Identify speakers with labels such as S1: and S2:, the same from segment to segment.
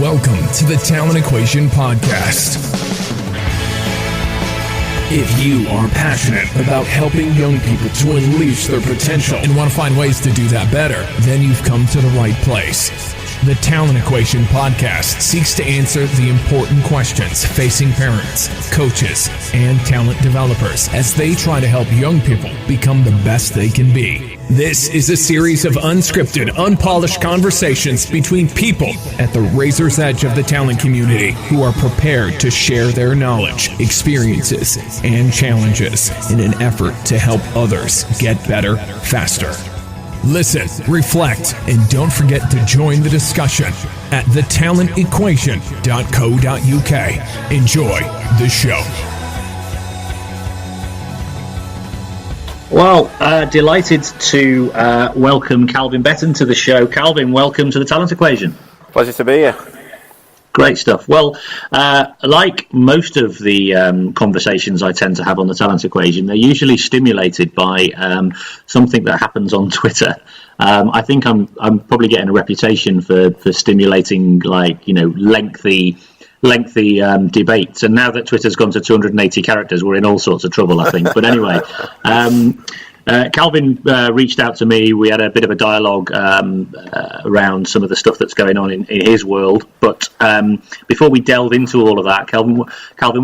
S1: Welcome to the Talent Equation Podcast. If you are passionate about helping young people to unleash their potential and want to find ways to do that better, then you've come to the right place. The Talent Equation Podcast seeks to answer the important questions facing parents, coaches, and talent developers as they try to help young people become the best they can be. This is a series of unscripted, unpolished conversations between people at the razor's edge of the talent community who are prepared to share their knowledge, experiences, and challenges in an effort to help others get better faster. Listen, reflect, and don't forget to join the discussion at thetalentequation.co.uk. Enjoy the show.
S2: Well, delighted to welcome Calvin Betton to the show. Calvin, welcome to the Talent Equation.
S3: Pleasure to be here.
S2: Great stuff. Well, like most of the conversations I tend to have on the Talent Equation, they're usually stimulated by something that happens on Twitter. I think I'm probably getting a reputation for stimulating, lengthy debates. And now that Twitter's gone to 280 characters, we're in all sorts of trouble, I think. But anyway, Calvin reached out to me. We had a bit of a dialogue around some of the stuff that's going on in his world. But before we delve into all of that, Calvin,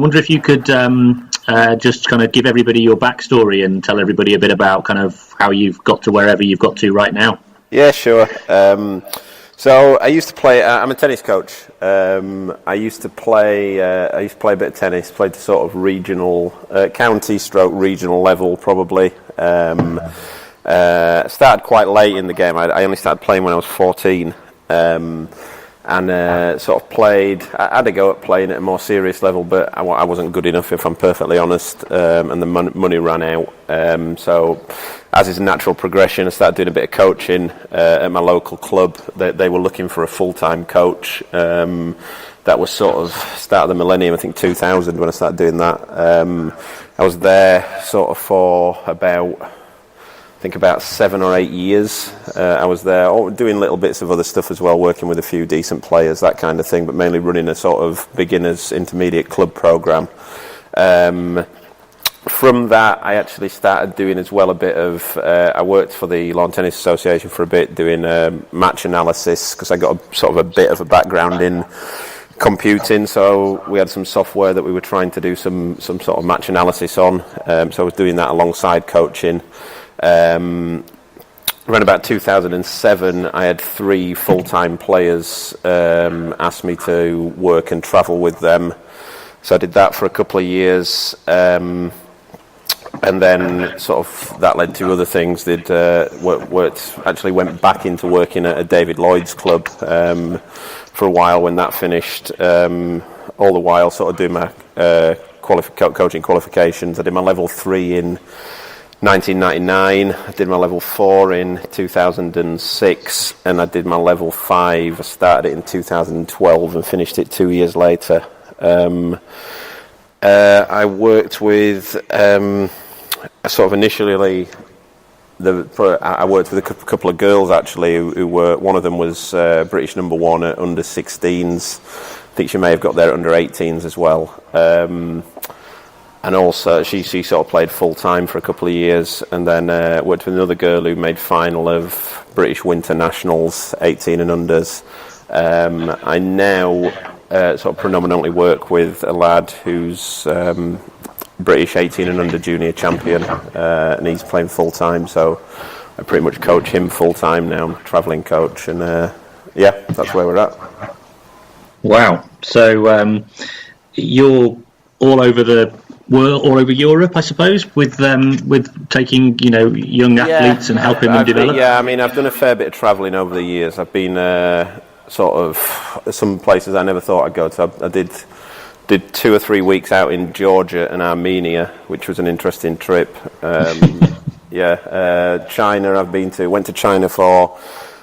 S2: wonder if you could just kind of give everybody your backstory and tell everybody a bit about kind of how you've got to wherever you've got to right now.
S3: Yeah, sure. So I used to play. I'm a tennis coach. I used to play a bit of tennis. Played the sort of regional, county/stroke regional level, probably. Started quite late in the game. I only started playing when I was 14, and sort of played. I had to go at playing at a more serious level, but I wasn't good enough, if I'm perfectly honest. And the money ran out. So, as is a natural progression, I started doing a bit of coaching at my local club. They were looking for a full-time coach. That was sort of start of the millennium, I think 2000, when I started doing that. I was there sort of for about 7 or 8 years. I was there doing little bits of other stuff as well, working with a few decent players, that kind of thing, but mainly running a sort of beginners intermediate club program. From that, I actually started doing as well a bit of, I worked for the Lawn Tennis Association for a bit, doing match analysis, because I got a bit of a background in computing, so we had some software that we were trying to do some sort of match analysis on, so I was doing that alongside coaching. Around about 2007, I had 3 full-time players ask me to work and travel with them, so I did that for a couple of years. And then sort of that led to other things. Went back into working at a David Lloyd's club for a while when that finished. All the while sort of doing my coaching qualifications. I did my level 3 in 1999. I did my level 4 in 2006, and I did my level 5. I started it in 2012 and finished it 2 years later. I worked with sort of initially. I worked with a couple of girls actually who were. One of them was British number 1 at under 16s. I think she may have got there at under 18s as well. And also she sort of played full time for a couple of years, and then worked with another girl who made final of British Winter Nationals 18 and unders. I now sort of predominantly work with a lad who's British 18 and under junior champion, and he's playing full time, so I pretty much coach him full time now. I'm a travelling coach, and that's where we're at.
S2: Wow! So you're all over the world, all over Europe, I suppose, with taking young athletes and helping them develop.
S3: Yeah, I mean, I've done a fair bit of travelling over the years. I've been sort of some places I never thought I'd go to. I did 2 or 3 weeks out in Georgia and Armenia, which was an interesting trip. China went to China for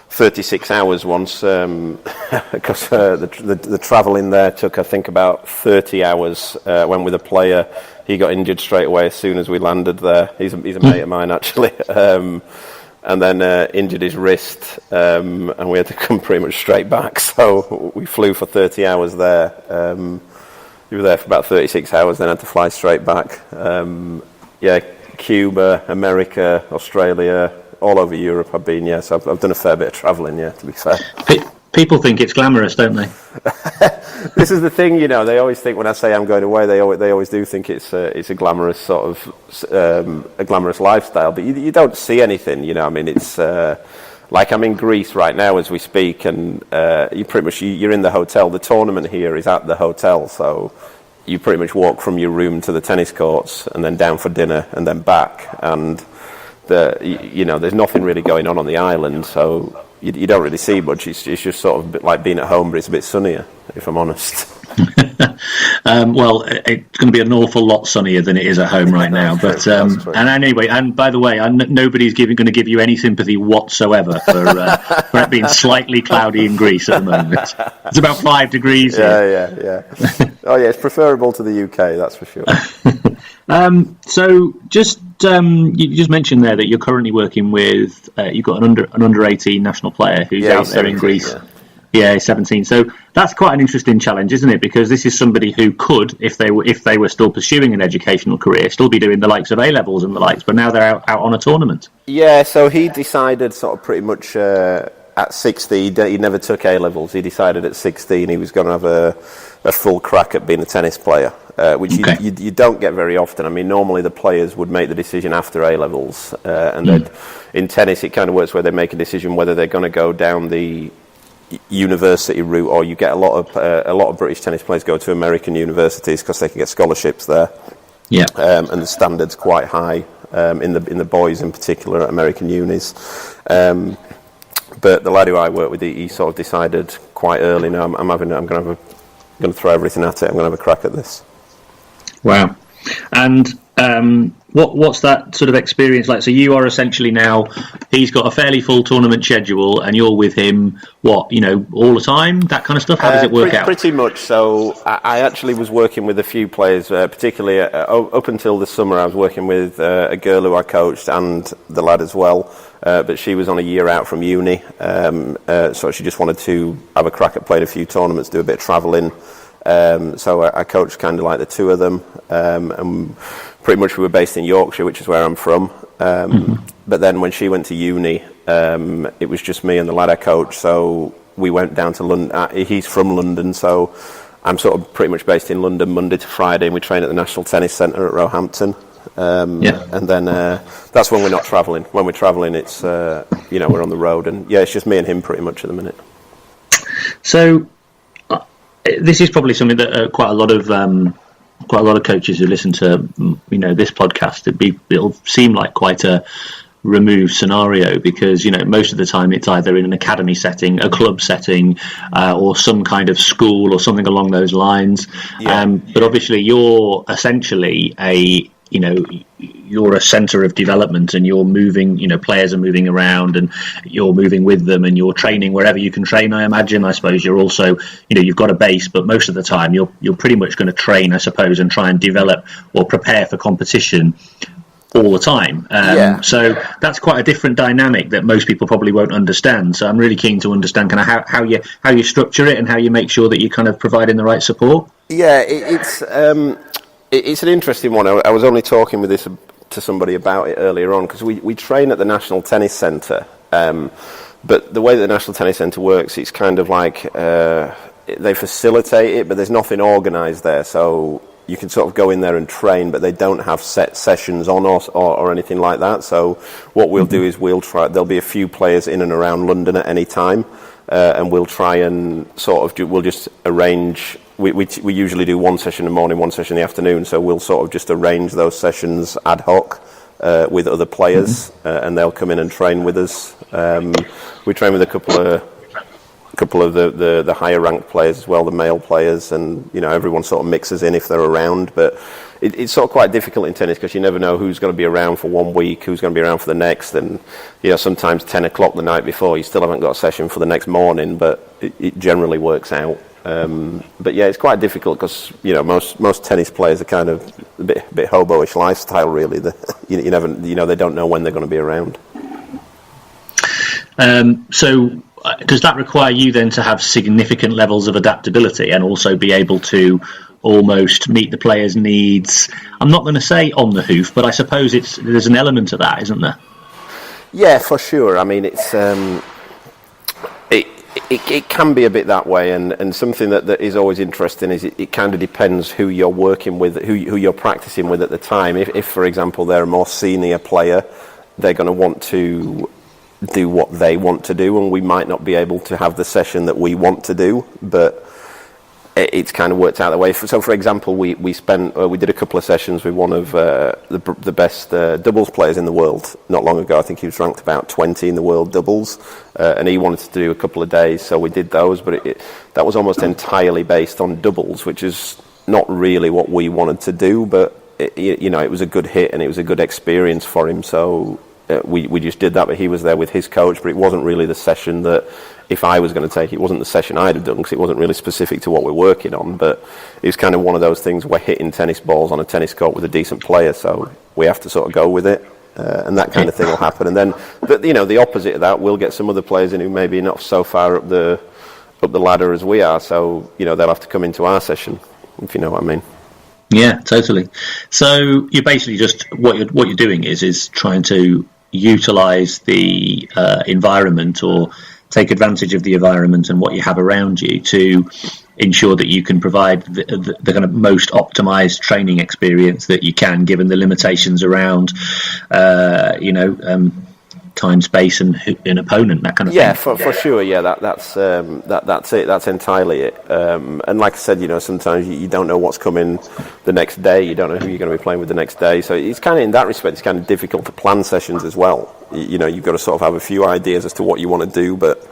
S3: 36 hours once, because the travel in there took, I think, about 30 hours. Went with a player. He got injured straight away as soon as we landed there. He's a mate of mine, actually. and then injured his wrist, and we had to come pretty much straight back. So we flew for 30 hours there. We were there for about 36 hours, then had to fly straight back. Cuba, America, Australia, all over Europe I've been, so I've done a fair bit of travelling, to be fair.
S2: People think it's glamorous, don't they?
S3: This is the thing, they always think when I say I'm going away, they always do think it's a glamorous sort of, a glamorous lifestyle, but you don't see anything, it's, like I'm in Greece right now as we speak, and you're in the hotel. The tournament here is at the hotel, so you pretty much walk from your room to the tennis courts and then down for dinner and then back, and there's nothing really going on the island, so you don't really see much. It's just sort of a bit like being at home, but it's a bit sunnier, if I'm honest.
S2: Well, it's going to be an awful lot sunnier than it is at home right now. But and anyway, and by the way, nobody's going to give you any sympathy whatsoever for it being slightly cloudy in Greece at the moment. It's about 5 degrees here.
S3: Yeah. Oh yeah, it's preferable to the UK, that's for sure.
S2: So just you just mentioned there that you're currently working with you've got an under 18 national player who's out there 17, in Greece. Yeah, 17. So that's quite an interesting challenge, isn't it? Because this is somebody who could, if they were still pursuing an educational career, still be doing the likes of A-levels and the likes, but now they're out on a tournament. Yeah,
S3: so he decided sort of pretty much at 16, he never took A-levels. He decided at 16 he was going to have a full crack at being a tennis player, which you don't get very often. I mean, normally the players would make the decision after A-levels, and in tennis it kind of works where they make a decision whether they're going to go down the university route, or you get a lot of British tennis players go to American universities because they can get scholarships there.
S2: Yeah,
S3: and the standard's quite high in the boys in particular at American unis. But the lad who I work with, he sort of decided quite early. No, I'm going to throw everything at it. I'm going to have a crack at this.
S2: Wow, and what's that sort of experience like? So you are essentially now, he's got a fairly full tournament schedule, and you're with him, all the time, that kind of stuff? How does it work out?
S3: Pretty much. So I actually was working with a few players, particularly up until the summer. I was working with a girl who I coached and the lad as well, but she was on a year out from uni, so she just wanted to have a crack at playing a few tournaments, do a bit of travelling. So I coached kind of like the two of them, and pretty much we were based in Yorkshire, which is where I'm from. But then when she went to uni, it was just me and the lad I coached, so we went down to London. He's from London, so I'm sort of pretty much based in London Monday to Friday, and we train at the National Tennis Centre at Roehampton. And then that's when we're not travelling. When we're travelling, it's we're on the road, and it's just me and him pretty much at the minute.
S2: So this is probably something that quite a lot of coaches who listen to this podcast, it'll seem like quite a removed scenario, because most of the time it's either in an academy setting, a club setting, or some kind of school or something along those lines. But obviously you're essentially you're a centre of development, and you're moving, players are moving around and you're moving with them, and you're training wherever you can train, I imagine. I suppose you're also, you've got a base, but most of the time you're pretty much going to train, I suppose, and try and develop or prepare for competition all the time. So that's quite a different dynamic that most people probably won't understand. So I'm really keen to understand kind of how you structure it and how you make sure that you're kind of providing the right support.
S3: Yeah, it's an interesting one. I was only talking with this to somebody about it earlier on, because we train at the National Tennis Centre, but the way that the National Tennis Centre works, it's kind of like they facilitate it, but there's nothing organised there, so you can sort of go in there and train, but they don't have set sessions on or anything like that. So what we'll do is there'll be a few players in and around London at any time, and we'll try and we'll just arrange. We usually do one session in the morning, one session in the afternoon, so we'll sort of just arrange those sessions ad hoc with other players, and they'll come in and train with us. We train with a couple of the higher ranked players as well, the male players, and everyone sort of mixes in if they're around. But it's sort of quite difficult in tennis, because you never know who's going to be around for 1 week, who's going to be around for the next, and sometimes 10 o'clock the night before you still haven't got a session for the next morning, but it generally works out. But it's quite difficult, because most tennis players are kind of a bit hobo-ish lifestyle, really. You never they don't know when they're going to be around.
S2: So does that require you then to have significant levels of adaptability and also be able to almost meet the players' needs? I'm not going to say on the hoof, but I suppose there's an element of that, isn't there?
S3: Yeah, for sure. I mean, it's it can be a bit that way, and something that is always interesting is it kind of depends who you're working with, who you're practicing with at the time. If for example, they're a more senior player, they're going to want to do what they want to do, and we might not be able to have the session that we want to do, but it's kind of worked out that way. So, for example, we did a couple of sessions with one of the best doubles players in the world not long ago. I think he was ranked about 20 in the world doubles, and he wanted to do a couple of days, so we did those. But that was almost entirely based on doubles, which is not really what we wanted to do. But it was a good hit and it was a good experience for him. So we just did that. But he was there with his coach, but it wasn't really the session that, if I was going to take it, wasn't the session I'd have done, because it wasn't really specific to what we're working on. But it was kind of one of those things, we're hitting tennis balls on a tennis court with a decent player, so we have to sort of go with it, and that kind of thing will happen. And then, the opposite of that, we'll get some other players in who maybe not so far up the ladder as we are, so they'll have to come into our session, if you know what I mean.
S2: Yeah, totally. So you're basically just what you're doing is trying to utilise the environment, or take advantage of the environment and what you have around you to ensure that you can provide the kind of most optimized training experience that you can, given the limitations around, time, space, and an opponent, that kind of thing.
S3: Yeah, for sure. Yeah, that's it. That's entirely it. And like I said, sometimes you don't know what's coming the next day. You don't know who you're going to be playing with the next day. So it's kind of, in that respect, it's kind of difficult to plan sessions as well. You've got to sort of have a few ideas as to what you want to do, but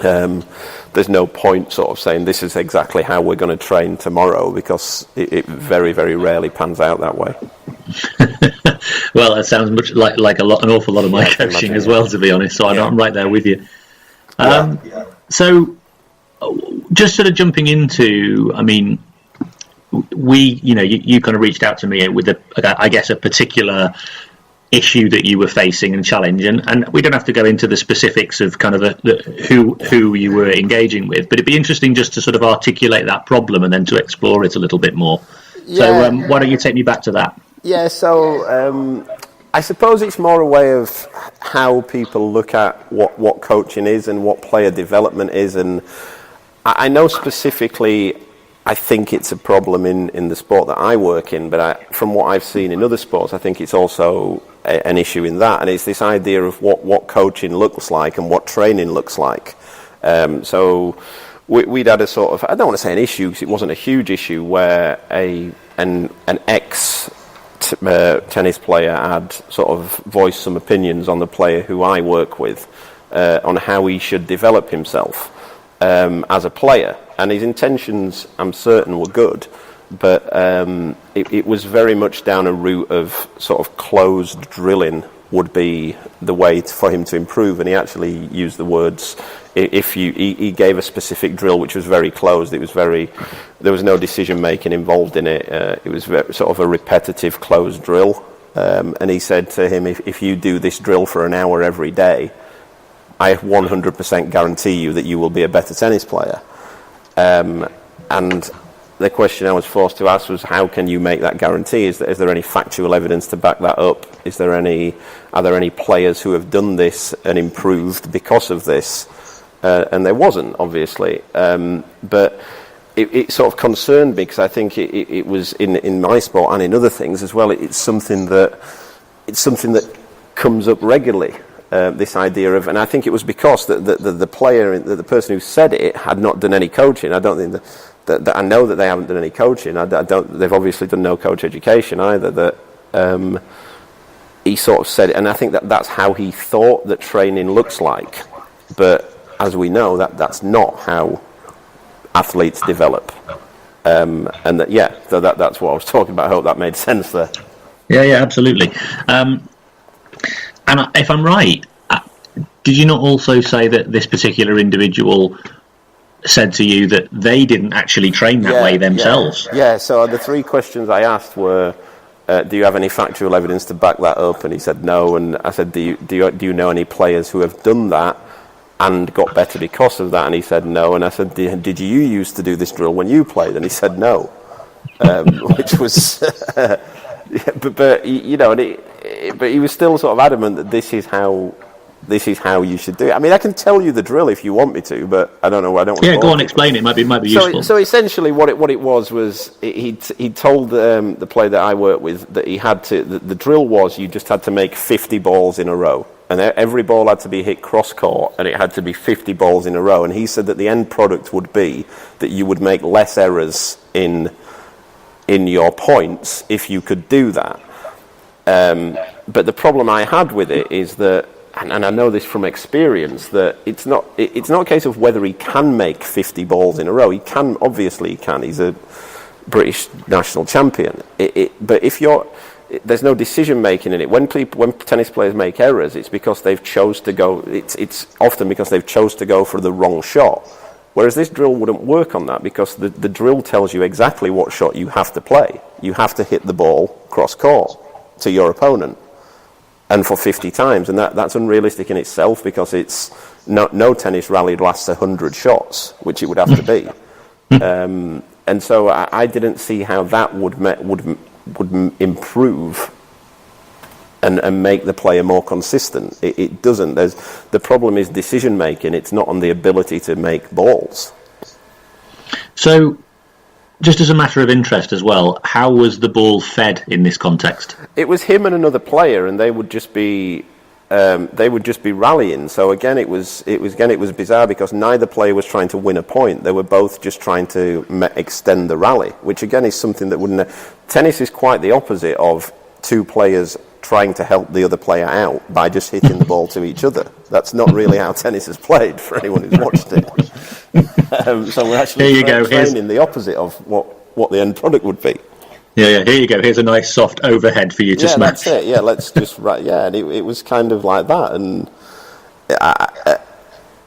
S3: there's no point sort of saying this is exactly how we're going to train tomorrow, because it very, very rarely pans out that way.
S2: Well, that sounds much like an awful lot of my coaching as well, to be honest. So I'm right there with you. So, just sort of jumping into, I mean, you kind of reached out to me with a particular issue that you were facing and challenge, and we don't have to go into the specifics of kind of who you were engaging with, but it'd be interesting just to sort of articulate that problem and then to explore it a little bit more. So why don't you take me back to that?
S3: Yeah, so I suppose it's more a way of how people look at what coaching is and what player development is. And I know specifically, I think it's a problem in the sport that I work in, but from what I've seen in other sports, I think it's also an issue in that. And it's this idea of what coaching looks like and what training looks like. So we'd had a sort of, I don't want to say an issue, because it wasn't a huge issue, where an ex tennis player had sort of voiced some opinions on the player who I work with, on how he should develop himself as a player. And his intentions, I'm certain, were good, but it was very much down a route of sort of closed drilling would be the way for him to improve. And he actually used the words, he gave a specific drill which was very closed. There was no decision making involved in it. It was sort of a repetitive closed drill. And he said to him, if you do this drill for an hour every day, I 100% guarantee you that you will be a better tennis player. And the question I was forced to ask was, how can you make that guarantee? Is there any factual evidence to back that up? Are there any players who have done this and improved because of this? And there wasn't, obviously. But it sort of concerned me, because I think it was in my sport and in other things as well. It's something that comes up regularly. This idea of, and I think it was because the player, the person who said it, had not done any coaching. I don't think that I know that they haven't done any coaching. They've obviously done no coach education either. That he sort of said it, and I think that's how he thought that training looks like. But as we know, that's not how athletes develop. And that's what I was talking about. I hope that made sense there.
S2: Yeah, absolutely. And if I'm right, did you not also say that this particular individual said to you that they didn't actually train that way themselves?
S3: Yeah, so the three questions I asked were, do you have any factual evidence to back that up? And he said no. And I said, do you know any players who have done that and got better because of that? And he said no. And I said, did you used to do this drill when you played? And he said no, which was, but you know, but he was still sort of adamant that this is how you should do it. I mean, I can tell you the drill if you want me to, but I don't know. I don't.
S2: Yeah, go on, explain it. Might be useful.
S3: So essentially, what it was he told the player that I worked with that he had to. The drill was you just had to make 50 balls in a row, and every ball had to be hit cross court, and it had to be 50 balls in a row. And he said that the end product would be that you would make less errors in your points if you could do that. But the problem I had with it is that, and I know this from experience, that it's not a case of whether he can make 50 balls in a row. Obviously he can. He's a British national champion. But there's no decision making in it. When tennis players make errors, it's because they've chose to go. It's often because they've chose to go for the wrong shot. Whereas this drill wouldn't work on that, because the drill tells you exactly what shot you have to play. You have to hit the ball cross court to your opponent, and for 50 times, and that's unrealistic in itself, because it's no tennis rally lasts 100 shots, which it would have to be. And so I didn't see how that would improve and make the player more consistent. It doesn't. The problem is decision making. It's not on the ability to make balls. So,
S2: just as a matter of interest as well, how was the ball fed in this context?
S3: It was him and another player, and they would just be rallying. So again, it was bizarre, because neither player was trying to win a point. They were both just trying to extend the rally, which again is something that wouldn't. Tennis is quite the opposite of two players trying to help the other player out by just hitting the ball to each other. That's not really how tennis is played, for anyone who's watched it. So we're actually training the opposite of what the end product would be.
S2: Yeah, here you go. Here's a nice soft overhead for you to smash.
S3: That's it. Yeah, let's just and it was kind of like that, and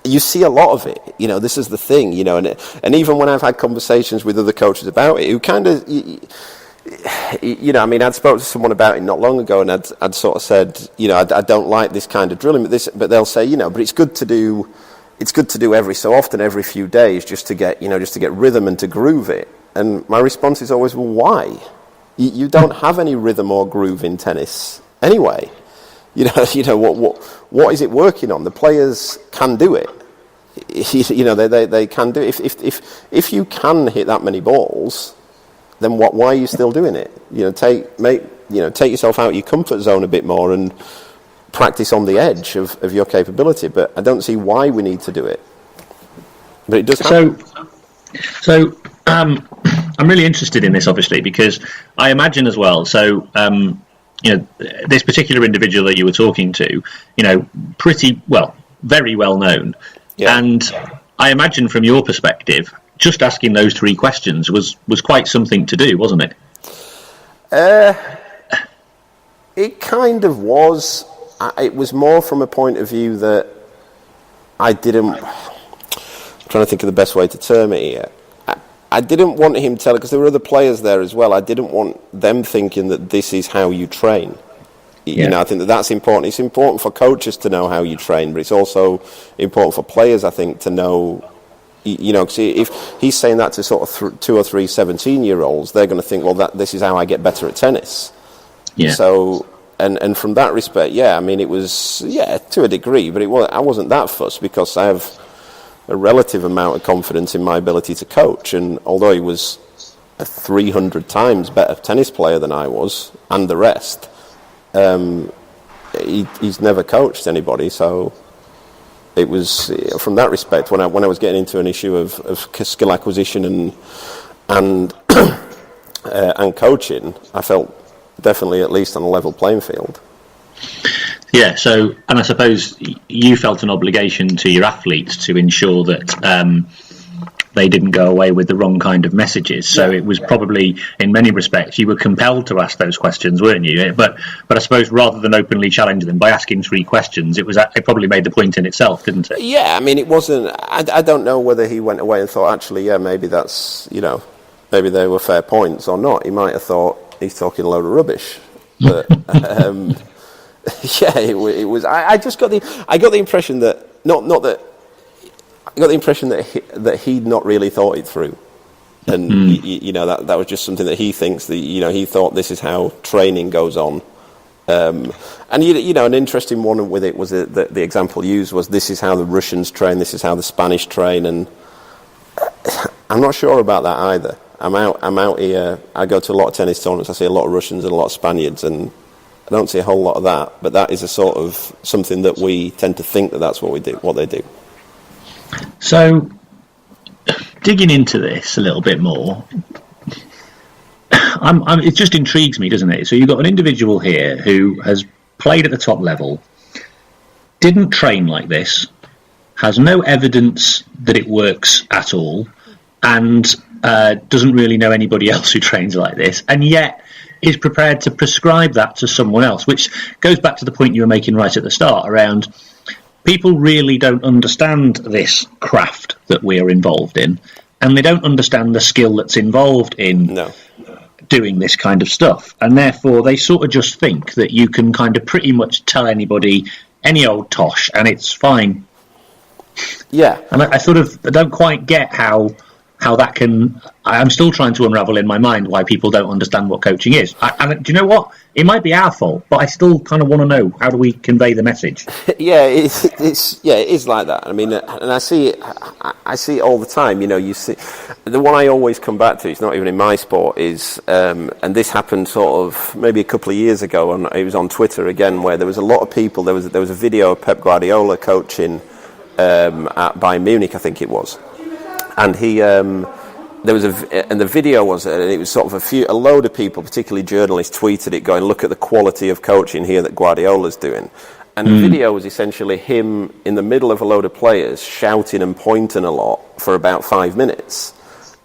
S3: you see a lot of it. You know, this is the thing. You know, and even when I've had conversations with other coaches about it, who kind of, you know, I mean, I'd spoken to someone about it not long ago, and I'd sort of said, you know, I don't like this kind of drilling, but they'll say, you know, but it's good to do. It's good to do every so often, every few days, just to get rhythm and to groove it. And my response is always, well, why? You don't have any rhythm or groove in tennis anyway. You know what is it working on? The players can do it. You know, they can do it. If you can hit that many balls, then why are you still doing it? You know, take yourself out of your comfort zone a bit more and practice on the edge of your capability. But I don't see why we need to do it. But it does happen.
S2: So I'm really interested in this, obviously, because I imagine as well. So, you know, this particular individual that you were talking to, you know, very well known, and I imagine from your perspective, just asking those three questions was quite something to do, wasn't it?
S3: It kind of was. It was more from a point of view that I didn't. I'm trying to think of the best way to term it here. I didn't want him to tell it, because there were other players there as well. I didn't want them thinking that this is how you train. You know, I think that's important. It's important for coaches to know how you train, but it's also important for players, I think, to know. You know, cause if he's saying that to sort of 2 or 3 17-year-olds, they're going to think, well, this is how I get better at tennis. Yeah. So, and from that respect, I mean, it was, to a degree, but I wasn't that fussed, because I have a relative amount of confidence in my ability to coach. And although he was a 300 times better tennis player than I was, and the rest, he's never coached anybody. So it was, from that respect, when I was getting into an issue of skill acquisition and coaching, I felt definitely at least on a level playing field.
S2: Yeah, so, and I suppose you felt an obligation to your athletes to ensure that they didn't go away with the wrong kind of messages. So it was probably, in many respects, you were compelled to ask those questions, weren't you? But I suppose rather than openly challenge them by asking 3 questions, it probably made the point in itself, didn't it?
S3: Yeah, I mean, it wasn't. I don't know whether he went away and thought, actually, maybe that's, you know, maybe they were fair points or not. He might have thought, he's talking a load of rubbish. But yeah, it was. I got the impression that I got the impression that he'd not really thought it through, and that was just something that he thinks that he thought this is how training goes on. And an interesting one with it was that the example used was, this is how the Russians train, this is how the Spanish train, and I'm not sure about that either. I'm out here. I go to a lot of tennis tournaments. I see a lot of Russians and a lot of Spaniards, and I don't see a whole lot of that. But that is a sort of something that we tend to think that that's what they do.
S2: So, digging into this a little bit more, it just intrigues me, doesn't it? So you've got an individual here who has played at the top level, didn't train like this, has no evidence that it works at all, and doesn't really know anybody else who trains like this, and yet is prepared to prescribe that to someone else, which goes back to the point you were making right at the start around people really don't understand this craft that we are involved in, and they don't understand the skill that's involved in doing this kind of stuff, and therefore they sort of just think that you can kind of pretty much tell anybody any old tosh and it's fine. Yeah. And I don't quite get how that can. I'm still trying to unravel in my mind why people don't understand what coaching is. And do you know what? It might be our fault, but I still kind of want to know, how do we convey the message?
S3: Yeah, it is like that. I mean, and I see it all the time. You see, the one I always come back to, it's not even in my sport, is, and this happened sort of maybe a couple of years ago, and it was on Twitter again, where there was a lot of people. There was a video of Pep Guardiola coaching at Bayern Munich, I think it was. And the video was, and it was sort of a load of people, particularly journalists, tweeted it, going, "Look at the quality of coaching here that Guardiola's doing." And the video was essentially him in the middle of a load of players shouting and pointing a lot for about 5 minutes,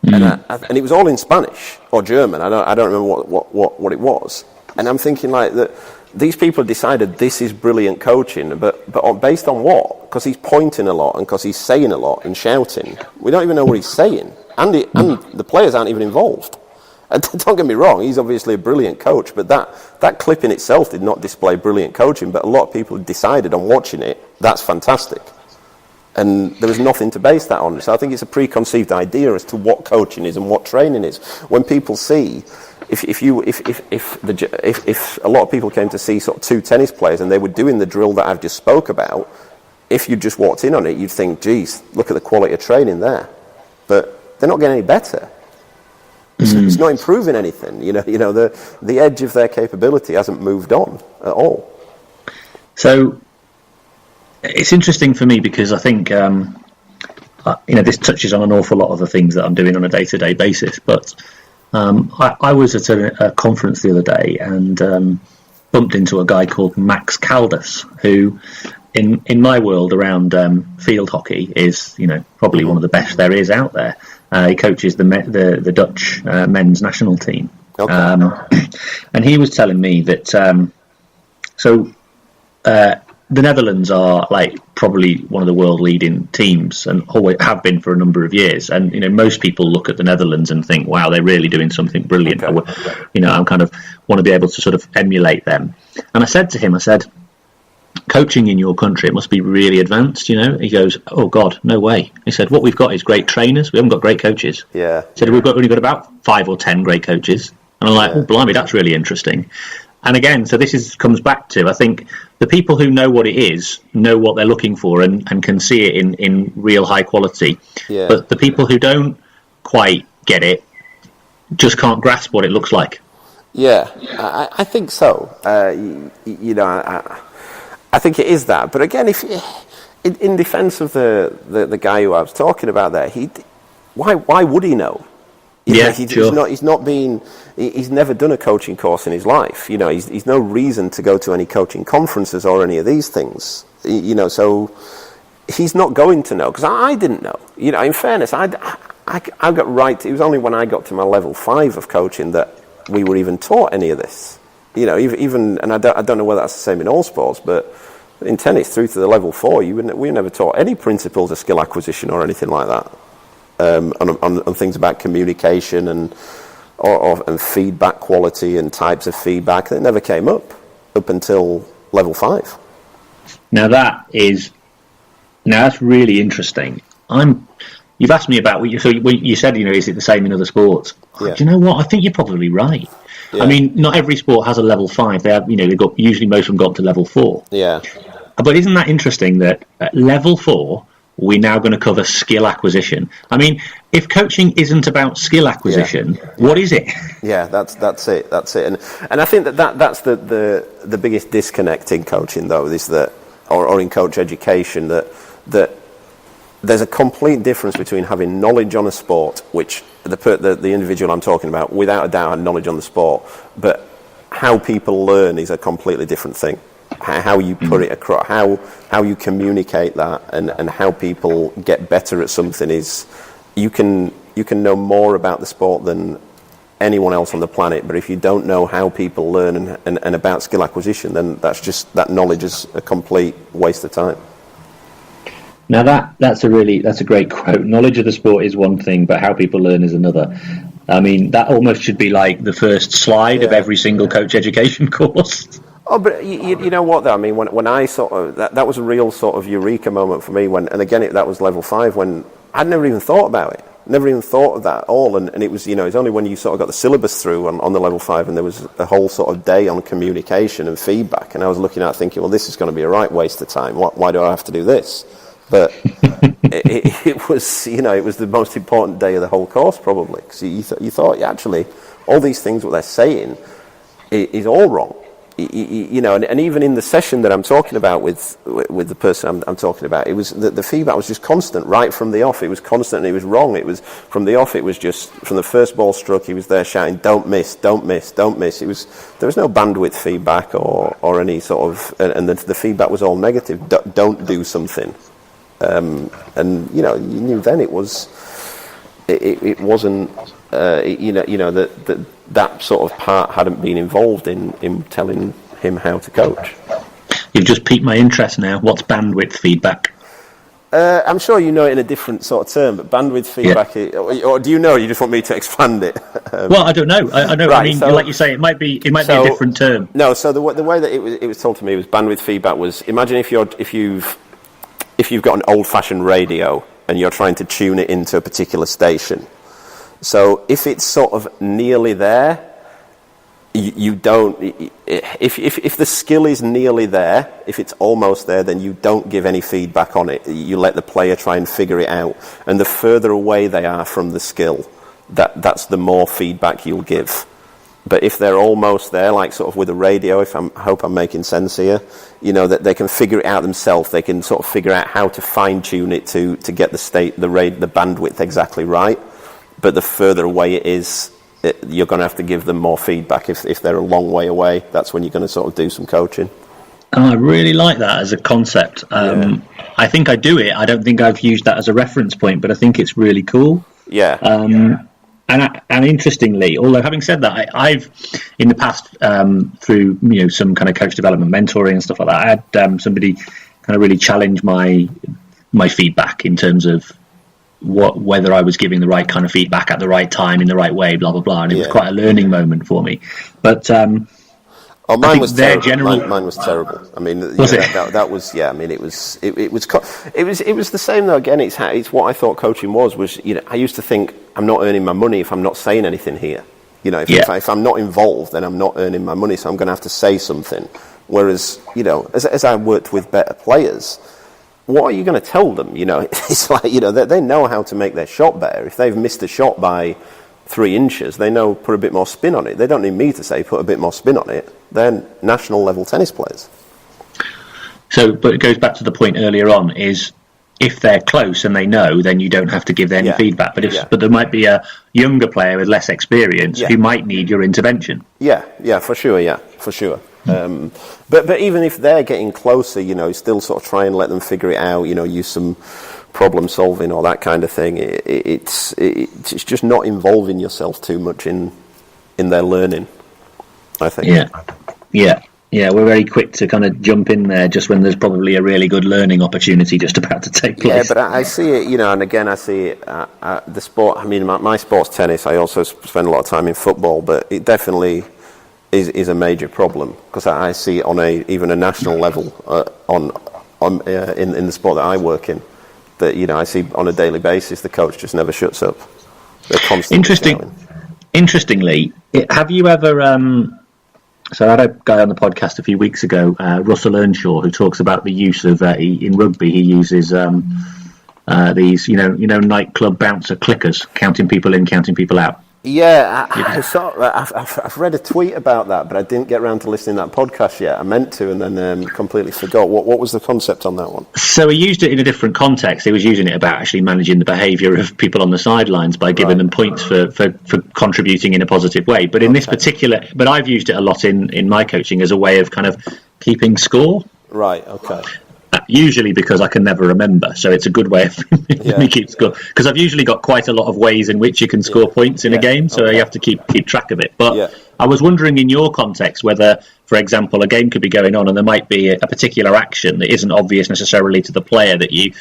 S3: and it was all in Spanish or German. I don't remember what it was. And I'm thinking like that. These people decided this is brilliant coaching, but based on what? Because he's pointing a lot and because he's saying a lot and shouting. We don't even know what he's saying, and the players aren't even involved. And don't get me wrong, he's obviously a brilliant coach, but that clip in itself did not display brilliant coaching. But a lot of people decided on watching it, that's fantastic, and there was nothing to base that on. So I think it's a preconceived idea as to what coaching is and what training is. When people see. If a lot of people came to see sort of two tennis players and they were doing the drill that I've just spoke about, if you just walked in on it, you'd think, geez, look at the quality of training there. But they're not getting any better. It's not improving anything. The edge of their capability hasn't moved on at all. So
S2: it's interesting for me because I think this touches on an awful lot of the things that I'm doing on a day-to-day basis, but I was at a conference the other day and bumped into a guy called Max Caldas, who, in my world around field hockey, is probably one of the best there is out there. He coaches the Dutch men's national team, and he was telling me that the Netherlands are like probably one of the world leading teams and always have been for a number of years. And, most people look at the Netherlands and think, wow, they're really doing something brilliant. I'm kind of want to be able to sort of emulate them. And I said to him, coaching in your country, it must be really advanced, He goes, oh God, no way. He said, what we've got is great trainers. We haven't got great coaches.
S3: Yeah.
S2: He said, we've only got about 5 or 10 great coaches. And I'm like, oh, blimey, that's really interesting. And again, so this comes back to, I think, the people who know what it is, know what they're looking for and can see it in real high quality. Yeah. But the people who don't quite get it just can't grasp what it looks like.
S3: Yeah, I think so. I think it is that. But again, if in defence of the guy who I was talking about there, why would he know? He's never done a coaching course in his life. He's no reason to go to any coaching conferences or any of these things. So he's not going to know, because I didn't know. In fairness, I got right. It was only when I got to my level 5 of coaching that we were even taught any of this. Even and I don't know whether that's the same in all sports, but in tennis through to the level 4, we were never taught any principles of skill acquisition or anything like that. On things about communication and and feedback quality and types of feedback. It never came up until level 5.
S2: Now that's really interesting. You've asked me about you said, is it the same in other sports?
S3: Yeah.
S2: Do you know what? I think you're probably right.
S3: Yeah.
S2: I mean, not every sport has a level 5. They have, they've got, usually most of them got up to level 4.
S3: Yeah.
S2: But isn't that interesting that at level 4 we're now going to cover skill acquisition? I mean, if coaching isn't about skill acquisition, what is it?
S3: Yeah, that's it. And I think that's the biggest disconnect in coaching, though, is that, or in coach education, that there's a complete difference between having knowledge on a sport, which the individual I'm talking about, without a doubt, had knowledge on the sport, but how people learn is a completely different thing. How you put it across, how you communicate that, and how people get better at something is, you can know more about the sport than anyone else on the planet, but if you don't know how people learn and about skill acquisition, then that knowledge is a complete waste of time.
S2: Now that's a great quote. Knowledge of the sport is one thing, but how people learn is another. I mean, that almost should be like the first slide of every single coach education course.
S3: Oh, but you know what, though? I mean, when I sort of... That was a real sort of eureka moment for me, and again, that was level 5, when I'd never even thought about it. Never even thought of that at all, and it was, it's only when you sort of got the syllabus through on the level 5, and there was a whole sort of day on communication and feedback, and I was looking at it thinking, well, this is going to be a right waste of time. Why do I have to do this? But it was, it was the most important day of the whole course, probably, because you thought, actually, all these things, what they're saying is all wrong. And even in the session that I'm talking about with the person I'm talking about, it was the feedback was just constant right from the off. It was constant, and it was wrong. It was from the off. It was just from the first ball struck. He was there shouting, "Don't miss, don't miss, don't miss." There was no bandwidth feedback or any sort of, and the feedback was all negative. Don't do something, and you knew then it wasn't. That sort of part hadn't been involved in telling him how to coach.
S2: You've just piqued my interest now. What's bandwidth feedback?
S3: I'm sure you know it in a different sort of term, but bandwidth feedback, or do you know? You just want me to expand it?
S2: Well, I don't know. I know. Right, I mean, so, like you say, it might be a different term.
S3: No, so the way that it was told to me was bandwidth feedback was, imagine if you've got an old-fashioned radio and you're trying to tune it into a particular station. So if it's sort of nearly there, you don't. If the skill is nearly there, if it's almost there, then you don't give any feedback on it. You let the player try and figure it out. And the further away they are from the skill, that's the more feedback you'll give. But if they're almost there, like sort of with a radio, I hope I'm making sense here, that they can figure it out themselves. They can sort of figure out how to fine tune it to get the bandwidth exactly right. But the further away it is, you're going to have to give them more feedback. If they're a long way away, that's when you're going to sort of do some coaching.
S2: I really like that as a concept. I think I do it. I don't think I've used that as a reference point, but I think it's really cool.
S3: Yeah.
S2: And interestingly, although having said that, I've in the past through some kind of coach development mentoring and stuff like that, I had somebody kind of really challenge my feedback in terms of whether I was giving the right kind of feedback at the right time in the right way, blah blah blah, and it was quite a learning moment for me. But
S3: mine was terrible. Mine was terrible. I mean, that was I mean, it was the same though. Again, it's what I thought coaching was. I used to think, I'm not earning my money if I'm not saying anything here. If I'm not involved, then I'm not earning my money, so I'm going to have to say something. Whereas, as I worked with better players, what are you going to tell them? It's like, they know how to make their shot better. If they've missed a shot by 3 inches, they know put a bit more spin on it. They don't need me to say put a bit more spin on it. They're national level tennis players.
S2: So, but it goes back to the point earlier on, is if they're close and they know, then you don't have to give them any feedback. But there might be a younger player with less experience who might need your intervention.
S3: Yeah, for sure. But even if they're getting closer, still sort of try and let them figure it out. Use some problem solving or that kind of thing. It's just not involving yourself too much in their learning, I think.
S2: Yeah. Yeah, we're very quick to kind of jump in there just when there's probably a really good learning opportunity just about to take place.
S3: Yeah, but I see it, and again, I see it, the sport. I mean, my sport's tennis. I also spend a lot of time in football, but it definitely is a major problem because I see it on even a national level in the sport that I work in. That I see on a daily basis, the coach just never shuts up. They're constantly
S2: Interestingly, have you ever? So I had a guy on the podcast a few weeks ago, Russell Earnshaw, who talks about the use of in rugby. He uses these, nightclub bouncer clickers, counting people in, counting people out.
S3: Yeah, I've read a tweet about that, but I didn't get around to listening to that podcast yet. I meant to, and then completely forgot. What was the concept on that one?
S2: So he used it in a different context. He was using it about actually managing the behaviour of people on the sidelines by giving them points for contributing in a positive way. But in this particular, but I've used it a lot in my coaching as a way of kind of keeping score.
S3: Right. Okay.
S2: Usually because I can never remember, so it's a good way of me keep score. Because I've usually got quite a lot of ways in which you can score points in a game, so you have to keep track of it. But I was wondering in your context whether, for example, a game could be going on and there might be a particular action that isn't obvious necessarily to the player that you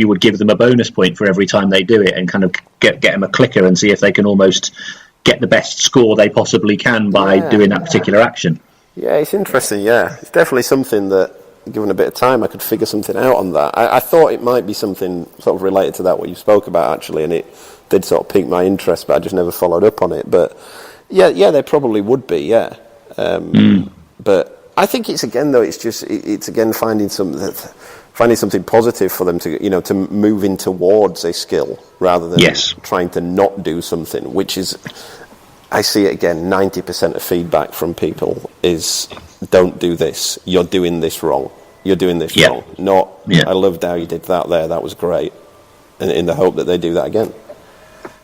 S2: would give them a bonus point for every time they do it, and kind of get them a clicker and see if they can almost get the best score they possibly can by doing that particular action.
S3: Yeah, it's interesting. Yeah, it's definitely something that, given a bit of time, I could figure something out on that. I thought it might be something sort of related to that, what you spoke about, actually, and it did sort of pique my interest, but I just never followed up on it. But yeah, there probably would be, But I think it's again finding something positive for them to, to move in towards a skill rather than trying to not do something, which is, I see it again, 90% of feedback from people is, don't do this, you're doing this wrong, wrong. Not, I loved how you did that there, that was great, and in the hope that they do that again.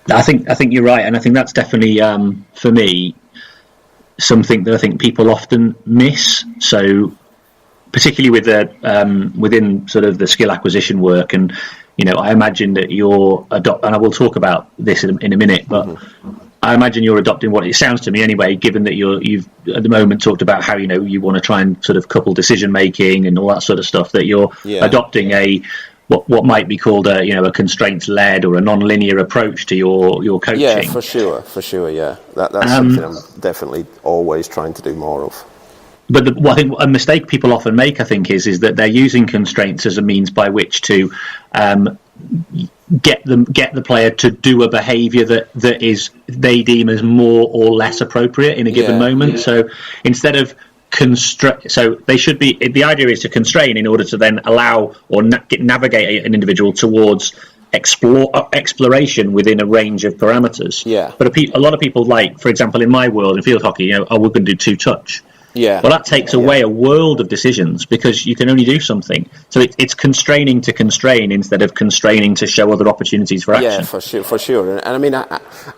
S2: I think you're right, and I think that's definitely, for me, something that I think people often miss. So particularly with within sort of the skill acquisition work, and I imagine that you're and I will talk about this in a minute, but I imagine you're adopting what it sounds to me anyway, given that you've at the moment talked about how you want to try and sort of couple decision making and all that sort of stuff, that you're adopting what might be called a constraints led or a non-linear approach to your coaching.
S3: Yeah, for sure. Yeah, that's something I'm definitely always trying to do more of.
S2: But I think a mistake people often make, I think, is that they're using constraints as a means by which to get the player to do a behaviour that is they deem as more or less appropriate in a given moment. So instead of so they should be. The idea is to constrain in order to then allow or navigate an individual towards exploration within a range of parameters.
S3: Yeah.
S2: But a lot of people, like, for example, in my world in field hockey, we're going to do two touch.
S3: Yeah.
S2: Well, that takes away a world of decisions because you can only do something. So it's constraining to constrain instead of constraining to show other opportunities for action.
S3: Yeah, for sure. And I mean,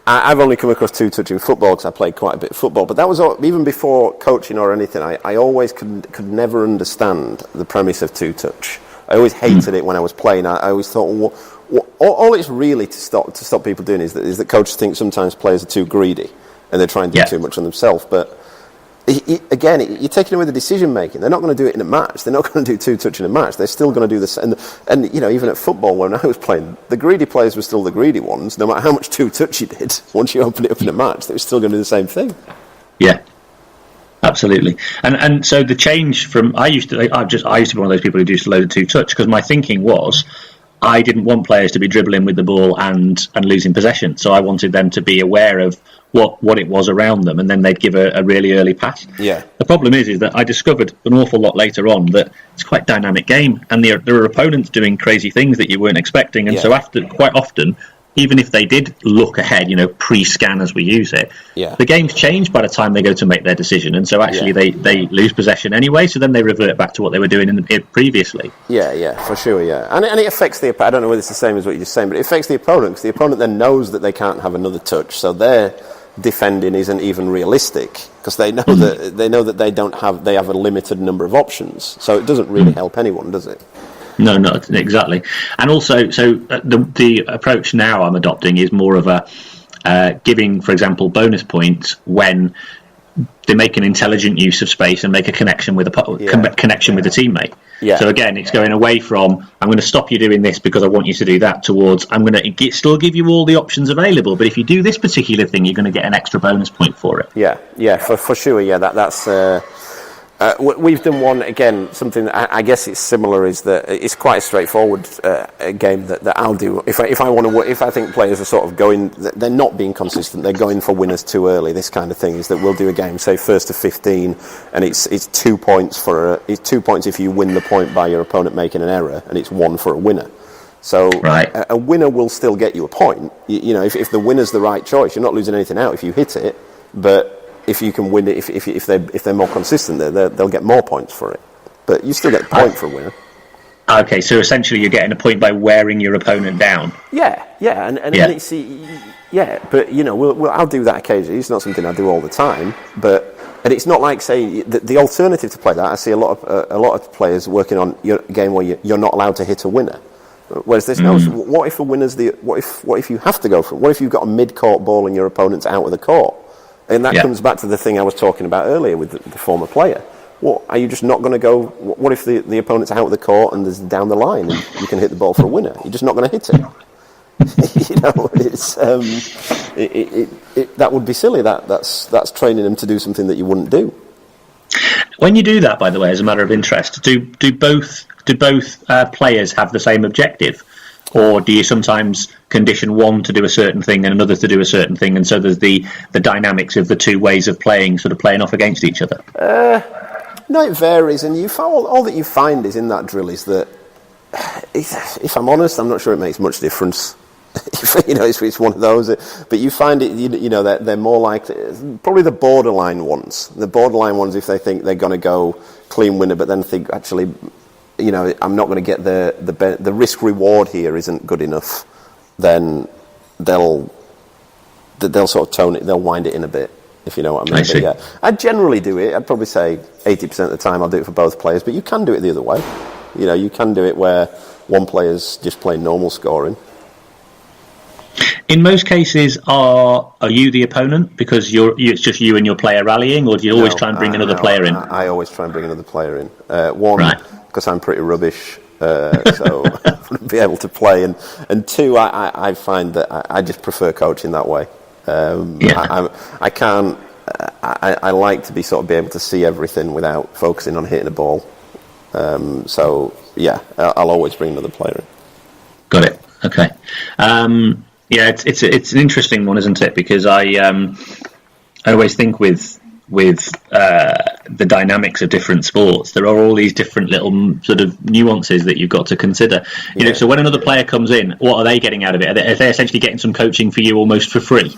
S3: I've only come across two-touch in football because I played quite a bit of football. But that was even before coaching or anything. I always could never understand the premise of two-touch. I always hated it when I was playing. I always thought, all it's really to stop people doing is that coaches think sometimes players are too greedy and they're trying to do too much on themselves. But again, you're taking away the decision making. They're not going to do it in a match. They're not going to do two-touch in a match. They're still going to do this. And even at football, when I was playing, the greedy players were still the greedy ones. No matter how much two-touch you did, once you opened it up in a match, they were still going to do the same thing.
S2: Yeah, absolutely. And so the change from I used to be one of those people who used to load the two-touch because my thinking was I didn't want players to be dribbling with the ball and losing possession. So I wanted them to be aware of what it was around them, and then they'd give a really early pass.
S3: Yeah.
S2: The problem is that I discovered an awful lot later on that it's quite a dynamic game, and there are opponents doing crazy things that you weren't expecting, and so quite often, even if they did look ahead, pre-scan as we use it, the game's changed by the time they go to make their decision, and so actually they lose possession anyway, so then they revert back to what they were doing previously. Yeah,
S3: for sure, and it affects the opponent. I don't know whether it's the same as what you're just saying, but it affects the opponent, because the opponent then knows that they can't have another touch, so their defending isn't even realistic, because they know that they have a limited number of options, so it doesn't really help anyone, does it?
S2: No, not exactly. And also, so the approach now I'm adopting is more of a giving, for example, bonus points when they make an intelligent use of space and make a connection with connection with a teammate.
S3: Yeah.
S2: So again, it's going away from I'm going to stop you doing this because I want you to do that towards I'm going to still give you all the options available, but if you do this particular thing, you're going to get an extra bonus point for it.
S3: Yeah, for sure. Yeah, that's. We've done one again. Something that I guess it's similar is that it's quite a straightforward game that I'll do if I want to. If I think players are sort of going, they're not being consistent. They're going for winners too early. This kind of thing is that we'll do a game, say first to 15, and it's 2 points it's 2 points if you win the point by your opponent making an error, and it's 1 for a winner. So a winner will still get you a point. You know, if the winner's the right choice, you're not losing anything out if you hit it, but if you can win it, if they're more consistent, they'll get more points for it. But you still get a point for a winner.
S2: Okay, so essentially you're getting a point by wearing your opponent down.
S3: Yeah, and it's but you know, I'll do that occasionally. It's not something I do all the time, and it's not like, say, the alternative to play that. I see a lot of players working on a game where you're not allowed to hit a winner. Whereas there's no. What if a winner's what if you have to go for it? What if you've got a mid-court ball and your opponent's out of the court? And that comes back to the thing I was talking about earlier with the former player. What, are you just not going to go? What if the opponent's out of the court and there's down the line and you can hit the ball for a winner? You're just not going to hit it. You know, it's that would be silly. That's training them to do something that you wouldn't do.
S2: When you do that, by the way, as a matter of interest, do both players have the same objective? Or do you sometimes condition one to do a certain thing and another to do a certain thing, and so there's the dynamics of the two ways of playing sort of playing off against each other?
S3: No, it varies, and all that you find is in that drill is that, if I'm honest, I'm not sure it makes much difference. You know, it's one of those, but you find it. You know, they're more like probably the borderline ones. The borderline ones, if they think they're going to go clean winner, but then think actually, you know, I'm not going to get the risk reward here isn't good enough, then they'll sort of tone it, they'll wind it in a bit, if you know what I mean.
S2: I see.
S3: But yeah, I generally do it. I'd probably say 80% of the time I'll do it for both players, but you can do it the other way. You know, you can do it where one player's just playing normal scoring.
S2: In most cases, are you the opponent because it's just you and your player rallying, or do you always try and bring another player in?
S3: I always try and bring another player in. One, because I'm pretty rubbish, so I wouldn't be able to play. And two, I find that I just prefer coaching that way. I can't. I like to be able to see everything without focusing on hitting a ball. So yeah, I'll always bring another player in. Got
S2: it. Okay. Yeah, it's an interesting one, isn't it? Because I always think with the dynamics of different sports, there are all these different little sort of nuances that you've got to consider. You know, so when another player comes in, what are they getting out of it? Are they essentially getting some coaching for you almost for free?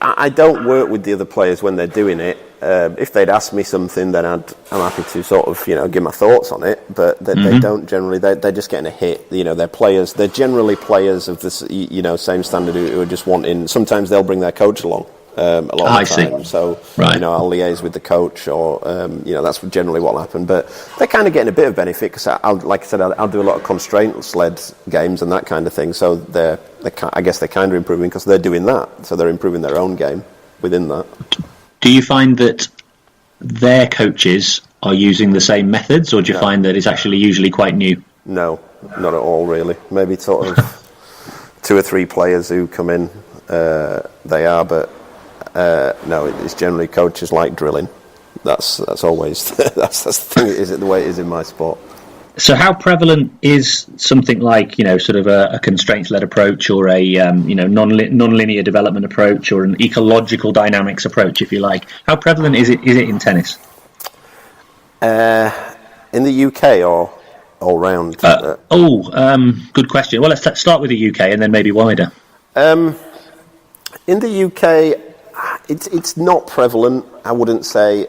S3: I don't work with the other players when they're doing it. If they'd ask me something, then I'm happy to sort of, you know, give my thoughts on it. But they don't generally. They're just getting a hit. You know, they're players. They're generally players of this, you know, same standard who are just wanting. Sometimes they'll bring their coach along. A lot of the time. So, you know, I'll liaise with the coach, or you know, that's generally what will happen. But they're kind of getting a bit of benefit because, like I said, I'll do a lot of constraints-led games and that kind of thing. So I guess they're kind of improving because they're doing that. So they're improving their own game within that. Do
S2: you find that their coaches are using the same methods, or do you find that it's actually usually quite new?
S3: No, not at all, really. Maybe sort of 2 or 3 players who come in. They are, but. No, it's generally coaches like drilling. That's always that's the thing. Is it the way it is in my sport?
S2: So, how prevalent is something like, you know, sort of a constraints-led approach, or a you know, non-linear development approach, or an ecological dynamics approach, if you like? How prevalent is it in tennis?
S3: In the UK or all round?
S2: Good question. Well, let's start with the UK and then maybe wider.
S3: In the UK. It's not prevalent, I wouldn't say.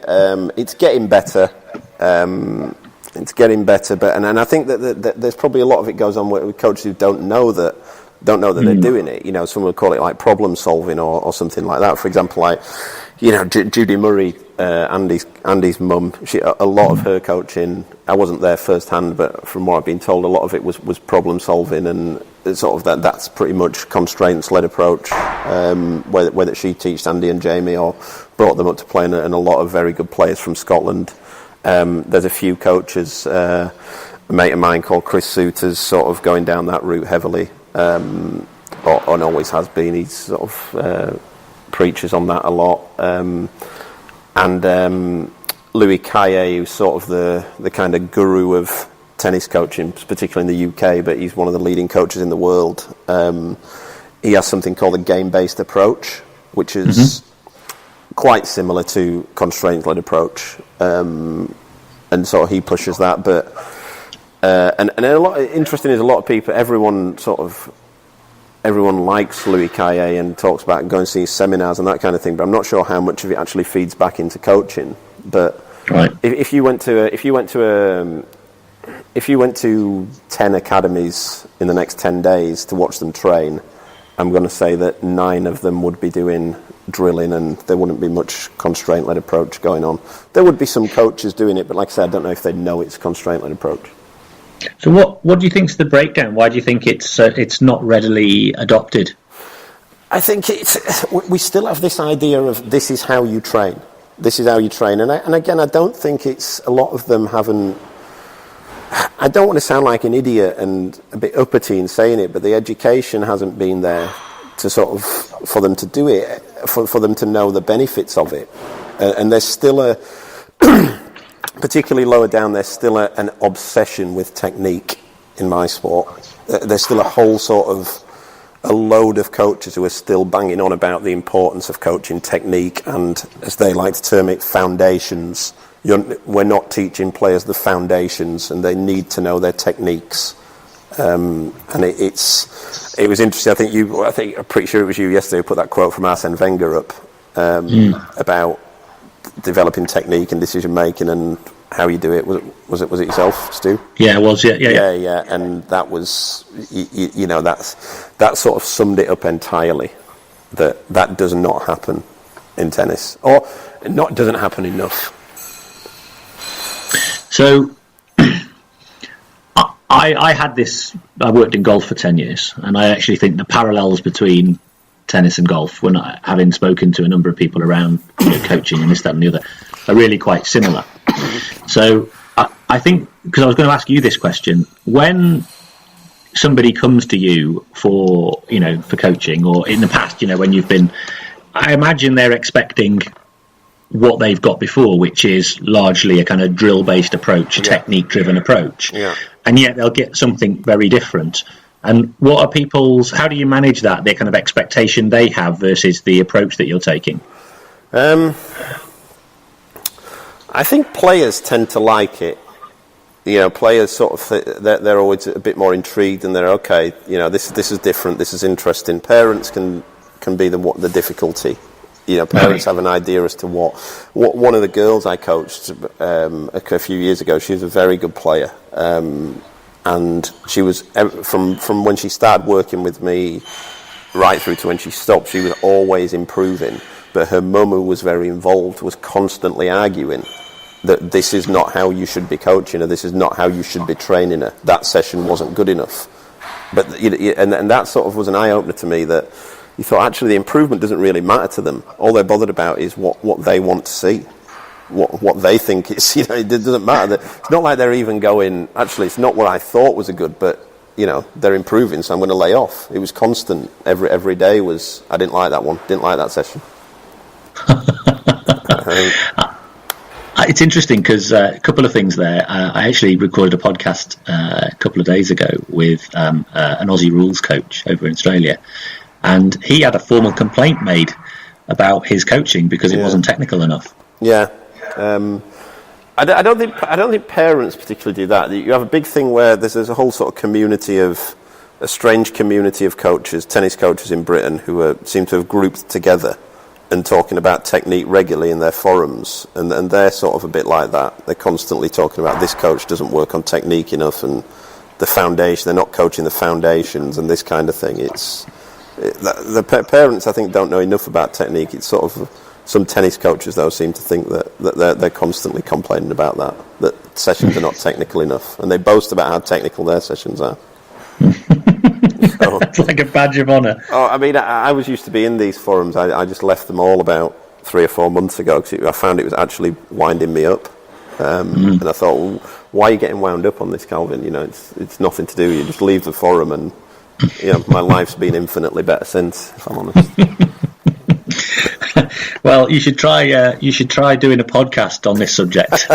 S3: It's getting better. But and I think that there's probably a lot of it goes on with coaches who don't know that they're doing it. You know, some would call it like problem solving or something like that. For example, like, you know, Judy Murray Andy's mum, a lot of her coaching, I wasn't there firsthand, but from what I've been told, a lot of it was problem solving, and sort of that's pretty much constraints-led approach, whether she teached Andy and Jamie or brought them up to play, and a lot of very good players from Scotland. There's a few coaches, a mate of mine called Chris Souters, sort of going down that route heavily, and always has been. He's sort of preaches on that a lot. And Louis Caillet, who's sort of the kind of guru of tennis coaching, particularly in the UK, but he's one of the leading coaches in the world. He has something called a game-based approach, which is quite similar to constraint-led approach, and so he pushes that. But and a lot interesting is a lot of people, everyone likes Louis Caillet and talks about going to see seminars and that kind of thing, but I'm not sure how much of it actually feeds back into coaching. But if you went to 10 academies in the next 10 days to watch them train, I'm going to say that 9 of them would be doing drilling, and there wouldn't be much constraint-led approach going on. There would be some coaches doing it, but like I said, I don't know if they know it's constraint-led approach.
S2: So what do you think is the breakdown? Why do you think it's not readily adopted?
S3: I think we still have this idea of this is how you train. This is how you train. And again, I don't think it's a lot of them haven't. I don't want to sound like an idiot and a bit uppity in saying it, but the education hasn't been there to sort of for them to do it, for them to know the benefits of it. And there's still particularly lower down, there's still an obsession with technique in my sport. There's still a whole sort of a load of coaches who are still banging on about the importance of coaching technique and, as they like to term it, foundations. We're not teaching players the foundations, and they need to know their techniques. And it was interesting. I'm pretty sure it was you yesterday who put that quote from Arsene Wenger up about developing technique and decision making and how you do it. Was it yourself, Stu?
S2: Yeah, it was. Yeah.
S3: And that was, that sort of summed it up entirely. That does not happen in tennis, or doesn't happen enough.
S2: So, I worked in golf for 10 years, and I actually think the parallels between tennis and golf, when having spoken to a number of people around coaching and this, that and the other, are really quite similar. So I think, because I was going to ask you this question, when somebody comes to you for coaching, or in the past, when you've been, I imagine they're expecting what they've got before, which is largely a kind of drill-based approach, technique-driven approach, and yet they'll get something very different. And how do you manage that, their kind of expectation they have versus the approach that you're taking?
S3: I think players tend to like it. Players sort of, they're always a bit more intrigued, and they're okay, this is different, this is interesting. Parents can be the difficulty. Parents have an idea as to what one of the girls I coached a few years ago, she was a very good player. And she was, from when she started working with me right through to when she stopped, she was always improving. But her mum, who was very involved, was constantly arguing that this is not how you should be coaching her, this is not how you should be training her. That session wasn't good enough. But and that sort of was an eye-opener to me, that you thought, actually, the improvement doesn't really matter to them. All they're bothered about is what they want to see. What they think is, it doesn't matter. It's not like they're even going, actually, it's not what I thought was a good, but, they're improving, so I'm going to lay off. It was constant. Every day was, I didn't like that one, didn't like that session.
S2: It's interesting because a couple of things there. I actually recorded a podcast a couple of days ago with an Aussie rules coach over in Australia, and he had a formal complaint made about his coaching because it wasn't technical enough.
S3: Yeah. I don't think parents particularly do that. You have a big thing where there's a whole sort of a strange community of coaches, tennis coaches in Britain, who seem to have grouped together and talking about technique regularly in their forums, and they're sort of a bit like that. They're constantly talking about this coach doesn't work on technique enough, and the foundation, they're not coaching the foundations and this kind of thing. The parents, I think, don't know enough about technique. It's sort of Some tennis coaches, though, seem to think that they're constantly complaining about that sessions are not technical enough, and they boast about how technical their sessions are. So,
S2: it's like a badge of honour.
S3: Oh, I mean, I was used to be in these forums. I just left them all about 3 or 4 months ago because I found it was actually winding me up. And I thought, well, why are you getting wound up on this, Calvin? It's nothing to do. You just leave the forum, and my life's been infinitely better since, if I'm honest.
S2: Well, you should try doing a podcast on this subject.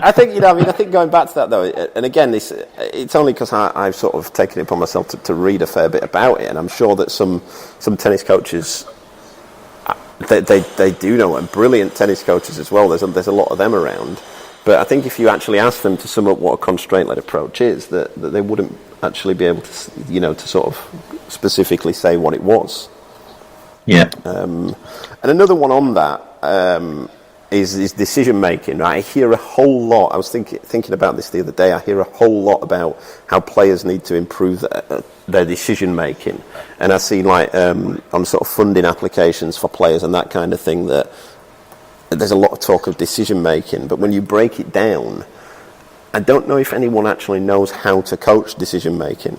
S3: I think I think going back to that though, and again, it's only because I've sort of taken it upon myself to read a fair bit about it, and I'm sure that some tennis coaches they do know, and brilliant tennis coaches as well. There's a lot of them around, but I think if you actually ask them to sum up what a constraint-led approach is, that they wouldn't actually be able to to sort of specifically say what it was.
S2: Yeah.
S3: And another one on that is decision making. Right? I hear a whole lot. I was thinking about this the other day. I hear a whole lot about how players need to improve their decision making, and I see on sort of funding applications for players and that kind of thing that there's a lot of talk of decision making. But when you break it down, I don't know if anyone actually knows how to coach decision making.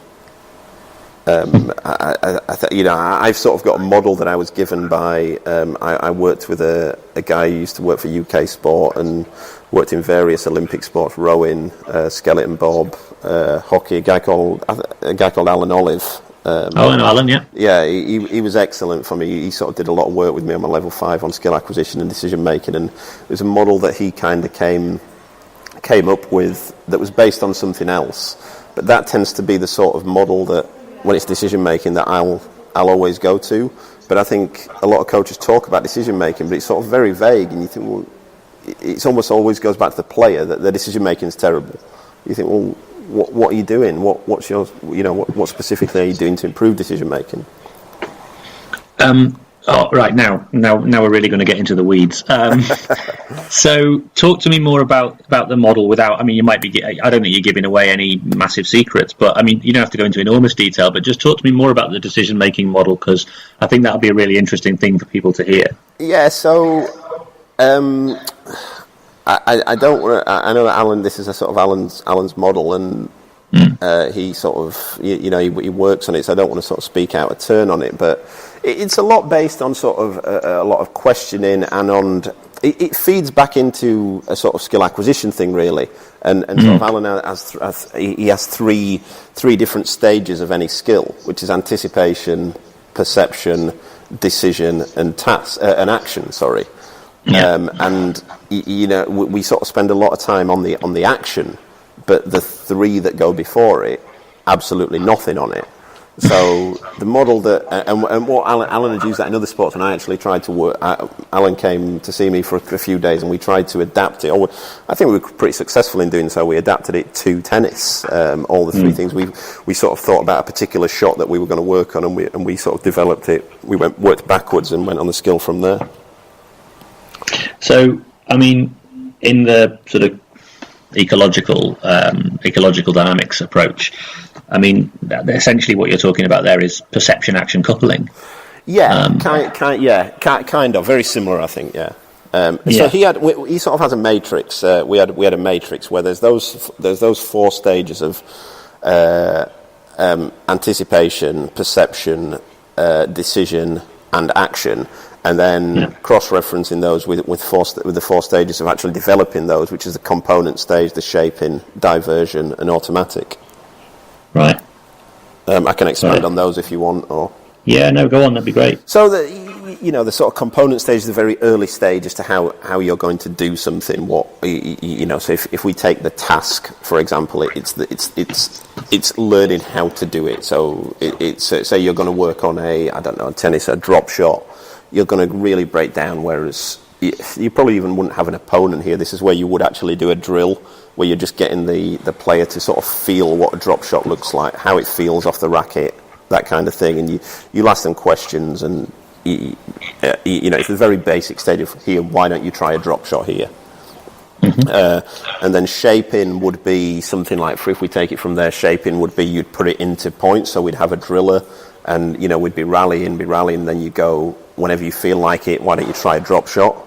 S3: I've sort of got a model that I was given by. I worked with a guy who used to work for UK Sport and worked in various Olympic sports: rowing, skeleton bob, hockey. A guy called Alan Olive.
S2: Alan, yeah.
S3: Yeah, he was excellent for me. He sort of did a lot of work with me on my level 5 on skill acquisition and decision making, and it was a model that he kind of came up with that was based on something else. But that tends to be the sort of model that, when it's decision making, that I'll always go to. But I think a lot of coaches talk about decision making, but it's sort of very vague, and you think, well, it's almost always goes back to the player that their decision making is terrible. You think, well, what are you doing? What's your, what specifically are you doing to improve decision making?
S2: Right, now we're really going to get into the weeds. So talk to me more about the model without, you might be, I don't think you're giving away any massive secrets, but you don't have to go into enormous detail, but just talk to me more about the decision-making model, because I think that'll be a really interesting thing for people to hear. Yeah,
S3: so I don't want to, I know that Alan, this is a sort of Alan's model, and he sort of, he works on it, so I don't want to sort of speak out of turn on it, but it's a lot based on sort of a lot of questioning, and on it feeds back into a sort of skill acquisition thing, really. And sort of Alan has three different stages of any skill, which is anticipation, perception, decision, and action. Sorry.
S2: Yeah.
S3: And we sort of spend a lot of time on the action, but the 3 that go before it, absolutely nothing on it. So the model that, and what Alan had used that in other sports, and I actually tried to work. Alan came to see me for a few days, and we tried to adapt it. I think we were pretty successful in doing so. We adapted it to tennis. All the 3 things we sort of thought about a particular shot that we were going to work on, and we sort of developed it. We worked backwards and went on the skill from there.
S2: So, in the sort of ecological dynamics approach, essentially what you're talking about there is perception action coupling.
S3: Yeah, kind of very similar, I think. Yeah. So he sort of has a matrix. We had a matrix where there's those 4 stages of anticipation, perception, decision, and action. And then cross-referencing those with the 4 stages of actually developing those, which is the component stage, the shaping, diversion, and automatic.
S2: Right.
S3: I can expand on those if you want. Or
S2: yeah, no, go on. That'd be great.
S3: So the sort of component stage is the very early stage as to how you're going to do something. So if we take the task, for example, it's learning how to do it. So it's say you're going to work on a drop shot. You're going to really break down, whereas you probably even wouldn't have an opponent here. This is where you would actually do a drill, where you're just getting the player to sort of feel what a drop shot looks like, how it feels off the racket, that kind of thing. And you ask them questions, and it's a very basic stage of here, why don't you try a drop shot here? And then shaping would be something like, if we take it from there, shaping would be you'd put it into points, so we'd have a driller, and we'd be rallying, then you go whenever you feel like it, why don't you try a drop shot?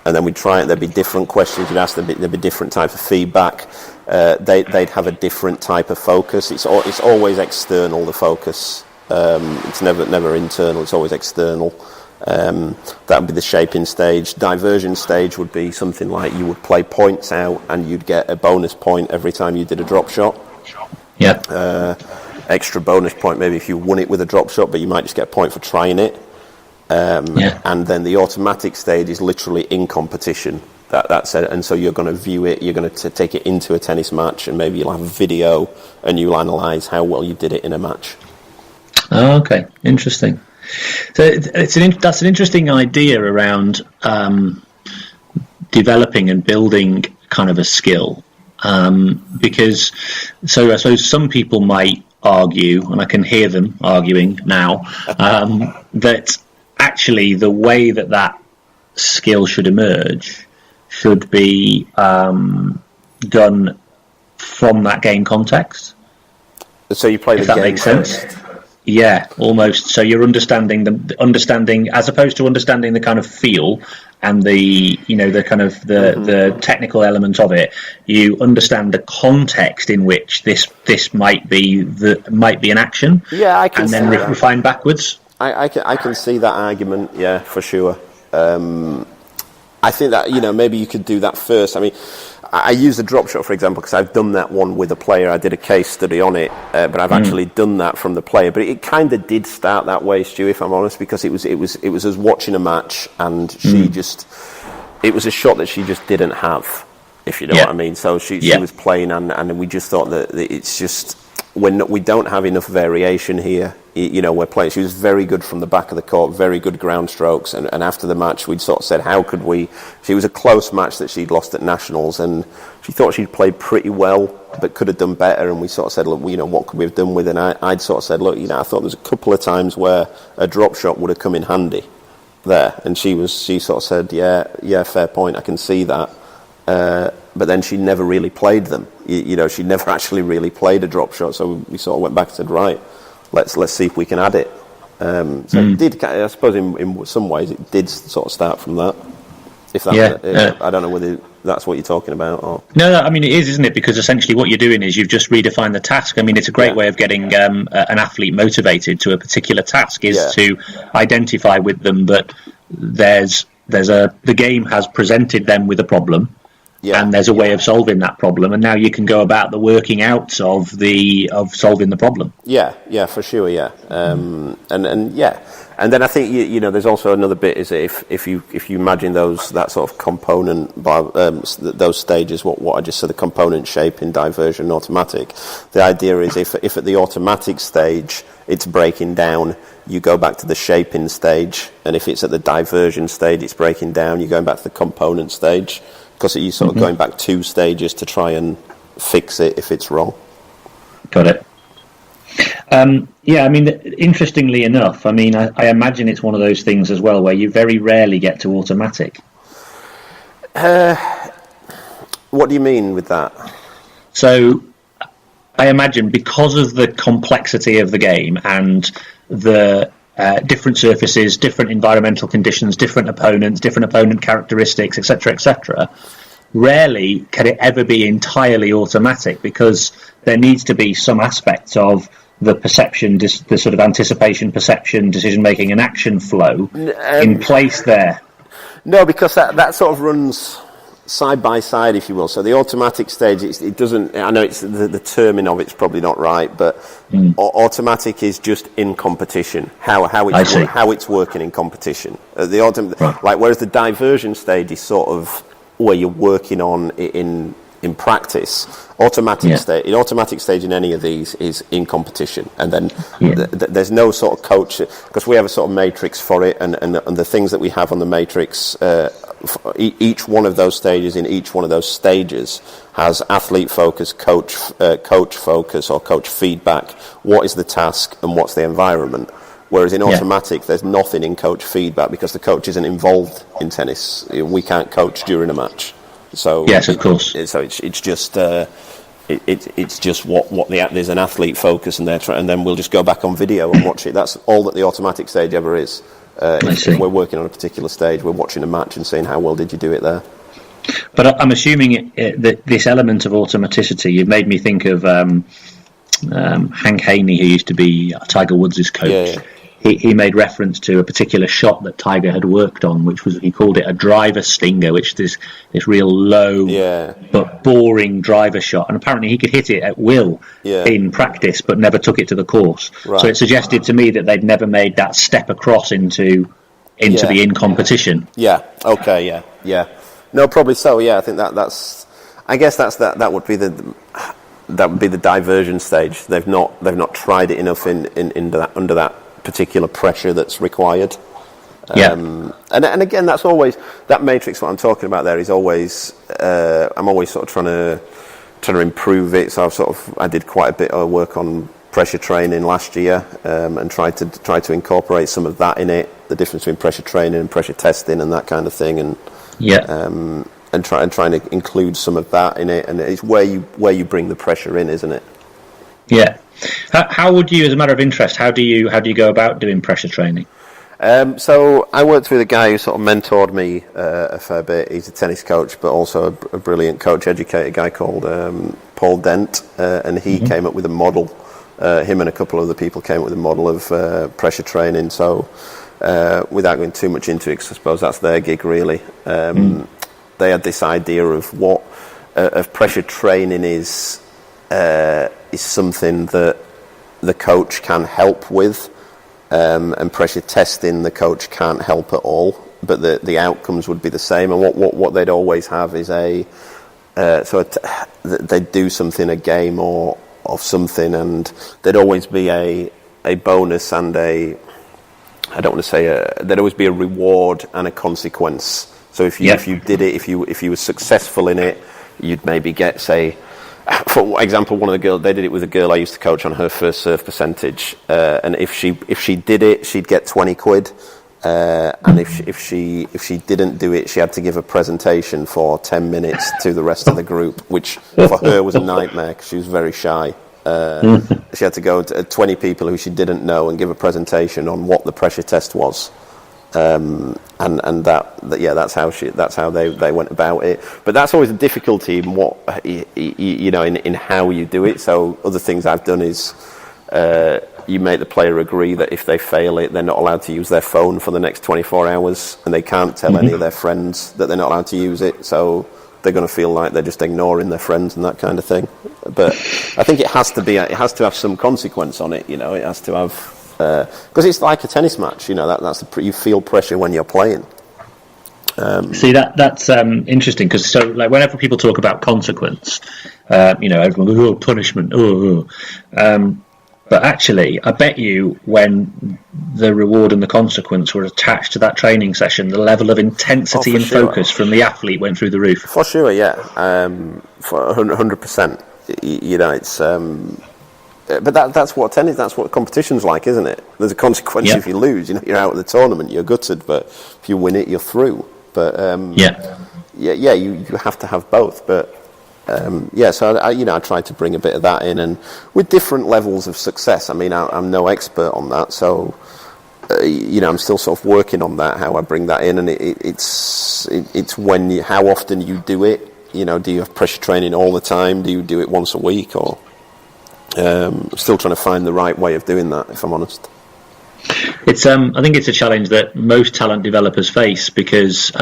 S3: And then we'd try it. There'd be different questions you'd ask. There'd be different types of feedback. They'd have a different type of focus. It's always external, the focus. It's never internal. It's always external. That would be the shaping stage. Diversion stage would be something like you would play points out, and you'd get a bonus point every time you did a drop shot.
S2: Yeah.
S3: Extra bonus point maybe if you won it with a drop shot, but you might just get a point for trying it. And then the automatic stage is literally in competition. That's it. And so you're going to view it, you're going to take it into a tennis match, and maybe you'll have a video and you'll analyse how well you did it in a match.
S2: Oh, okay, interesting. So that's an interesting idea around developing and building kind of a skill, because I suppose some people might argue, and I can hear them arguing now, that actually the way that skill should emerge should be done from that game context.
S3: So you play the game. If
S2: that makes sense. Yeah, almost. So you're understanding as opposed to understanding the kind of feel and the kind of the technical element of it. You understand the context in which this might be an action.
S3: Yeah, I can.
S2: And then refine backwards.
S3: I can see that argument. Yeah, for sure. I think that maybe you could do that first. I mean, I use the drop shot for example because I've done that one with a player. I did a case study on it, but I've actually done that from the player. But it kind of did start that way, Stu, if I'm honest, because it was us watching a match, and it was a shot that she just didn't have, if you know what I mean. So she was playing, and we just thought that it's just we don't have enough variation here. We're playing. She was very good from the back of the court, very good ground strokes. And after the match, we'd sort of said, how could we? She was a close match that she'd lost at Nationals, and she thought she'd played pretty well, but could have done better. And we sort of said, look, what could we have done with it? And I'd sort of said, look, I thought there was a couple of times where a drop shot would have come in handy there. And she sort of said, yeah, fair point. I can see that. But then she never really played them. She never actually really played a drop shot. So we sort of went back and said, right, let's see if we can add it. It did, I suppose, in some ways, it did sort of start from that. I don't know whether that's what you're talking about. Or... No,
S2: I mean, it is, isn't it? Because essentially what you're doing is you've just redefined the task. I mean, it's a great way of getting an athlete motivated to a particular task is to identify with them that the game has presented them with a problem. And there's a way of solving that problem, and now you can go about the working out of solving the problem. Yeah, for sure. Yeah, and then I think there's also another bit is that if you imagine that sort of component those stages, what I just said, the component shaping, diversion, automatic. The idea is if at the automatic stage it's breaking down, you go back to the shaping stage, and if it's at the diversion stage it's breaking down, you're going back to the component stage. Because you're sort of going back 2 stages to try and fix it if it's wrong. Got it. I mean, interestingly enough, I mean, I imagine it's one of those things as well where you very rarely get to automatic.
S3: What do you mean with that?
S2: So, I imagine because of the complexity of the game and the different surfaces, different environmental conditions, different opponent characteristics, etc., rarely can it ever be entirely automatic because there needs to be some aspect of the perception, the sort of anticipation, perception, decision-making and action flow in place there.
S3: No, because that sort of runs side by side, if you will. So the automatic stage, it doesn't. I know it's the terming of it's probably not right, but automatic is just in competition. How it's working in competition. Whereas the diversion stage is sort of where you're working on it in practice. Automatic stage in any of these is in competition, and then there's no sort of coach because we have a sort of matrix for it, and the things that we have on the matrix. Each one of those stages in each one of those stages has athlete focus, coach focus, or coach feedback. What is the task and what's the environment? Whereas in automatic, there's nothing in coach feedback because the coach isn't involved in tennis. We can't coach during a match. So
S2: yes, of course.
S3: So it's just it's just what there's an athlete focus and and then we'll just go back on video and watch it. That's all that the automatic stage ever is. If we're working on a particular stage, we're watching a match and saying, how well did you do it there?
S2: But I'm assuming that this element of automaticity, you've made me think of Hank Haney, who used to be Tiger Woods' coach.
S3: Yeah.
S2: He made reference to a particular shot that Tiger had worked on, which was, he called it a driver stinger, which is this real low but boring driver shot. And apparently he could hit it at will in practice, but never took it to the course. Right. So it suggested to me that they'd never made that step across into the in competition.
S3: Yeah. Okay. Yeah. No, probably so. Yeah, I think that's. I guess that would be the diversion stage. They've not tried it enough under that particular pressure that's required. And again, that's always that matrix. What I'm talking about there is always. I'm always sort of trying to improve it. So I did quite a bit of work on pressure training last year, and tried to incorporate some of that in it. The difference between pressure training and pressure testing and that kind of thing, and trying to include some of that in it. And it's where you bring the pressure in, isn't it?
S2: Yeah. How would you, as a matter of interest, how do you go about doing pressure training?
S3: So I worked with a guy who sort of mentored me a fair bit. He's a tennis coach, but also a brilliant coach educator, guy called Paul Dent, and he came up with a model. Him and a couple of other people came up with a model of pressure training. So without going too much into it, because I suppose that's their gig really, they had this idea of what of pressure training is something that the coach can help with, and pressure testing the coach can't help at all, but the outcomes would be the same. And what they'd always have is they'd do something, a game or something, and there'd always be a bonus and there'd always be a reward and a consequence. So if you did it, if you were successful in it, you'd maybe get, say, for example, one of the girls, they did it with a girl I used to coach on her first serve percentage, and if she did it, she'd get 20 quid, and if she didn't do it, she had to give a presentation for 10 minutes to the rest of the group, which for her was a nightmare because she was very shy. She had to go to 20 people who she didn't know and give a presentation on what the pressure test was. And that's how they went about it. But that's always a difficulty in what in how you do it. So other things I've done is you make the player agree that if they fail it, they're not allowed to use their phone for the next 24 hours, and they can't tell any of their friends that they're not allowed to use it. So they're going to feel like they're just ignoring their friends and that kind of thing. But I think it has to have some consequence on it. It has to have. Because it's like a tennis match, you feel pressure when you're playing.
S2: See, that's interesting, because like whenever people talk about consequence, everyone goes, punishment, but actually, I bet you when the reward and the consequence were attached to that training session, the level of intensity and focus from the athlete went through the roof.
S3: For sure, yeah, for 100%. It's. But that's what competition's like, isn't it? There's a consequence if you lose. You're out of the tournament, you're gutted. But if you win it, you're through. But you have to have both. But so I try to bring a bit of that in, and with different levels of success. I mean, I'm no expert on that, so I'm still sort of working on that, how I bring that in, and it's when how often you do it. Do you have pressure training all the time? Do you do it once a week or? I'm still trying to find the right way of doing that, if I'm honest.
S2: It's I think it's a challenge that most talent developers face, because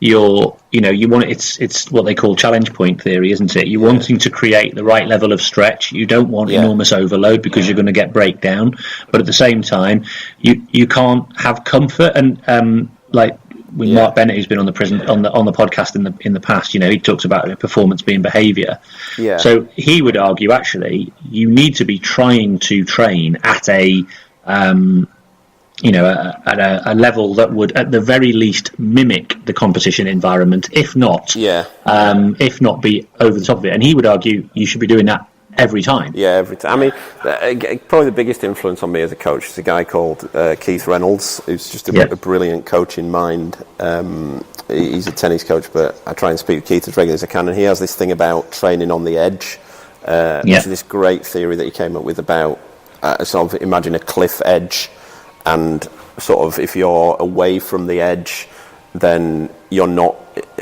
S2: you want it's what they call challenge point theory, isn't it? You're wanting to create the right level of stretch. You don't want enormous overload because you're going to get breakdown, but at the same time you can't have comfort, and like with Mark Bennett, who's been on the podcast in the past, he talks about performance being behaviour. Yeah. So he would argue, actually, you need to be trying to train at a level that would, at the very least, mimic the competition environment, if not be over the top of it. And he would argue you should be doing that every time. Yeah,
S3: every time. I mean, probably the biggest influence on me as a coach is a guy called Keith Reynolds, who's just a brilliant coach in mind. He's a tennis coach, but I try and speak to Keith as regularly as I can, and he has this thing about training on the edge. Which is this great theory that he came up with about sort of imagine a cliff edge, and sort of if you're away from the edge, then you're not.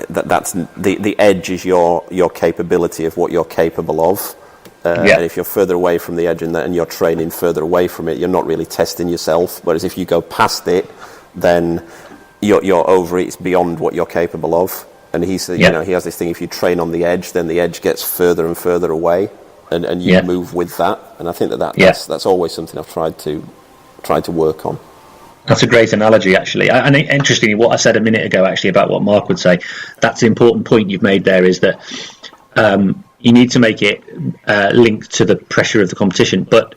S3: That's the edge is your capability of what you're capable of. And if you're further away from the edge and you're training further away from it, you're not really testing yourself. Whereas if you go past it, then you're over it. It's beyond what you're capable of. And he said, he has this thing: if you train on the edge, then the edge gets further and further away, and you move with that. And I think that's always something I've tried to work on.
S2: That's a great analogy, actually. And interestingly, what I said a minute ago, actually, about what Mark would say, that's the important point you've made there, is that you need to make it linked to the pressure of the competition. But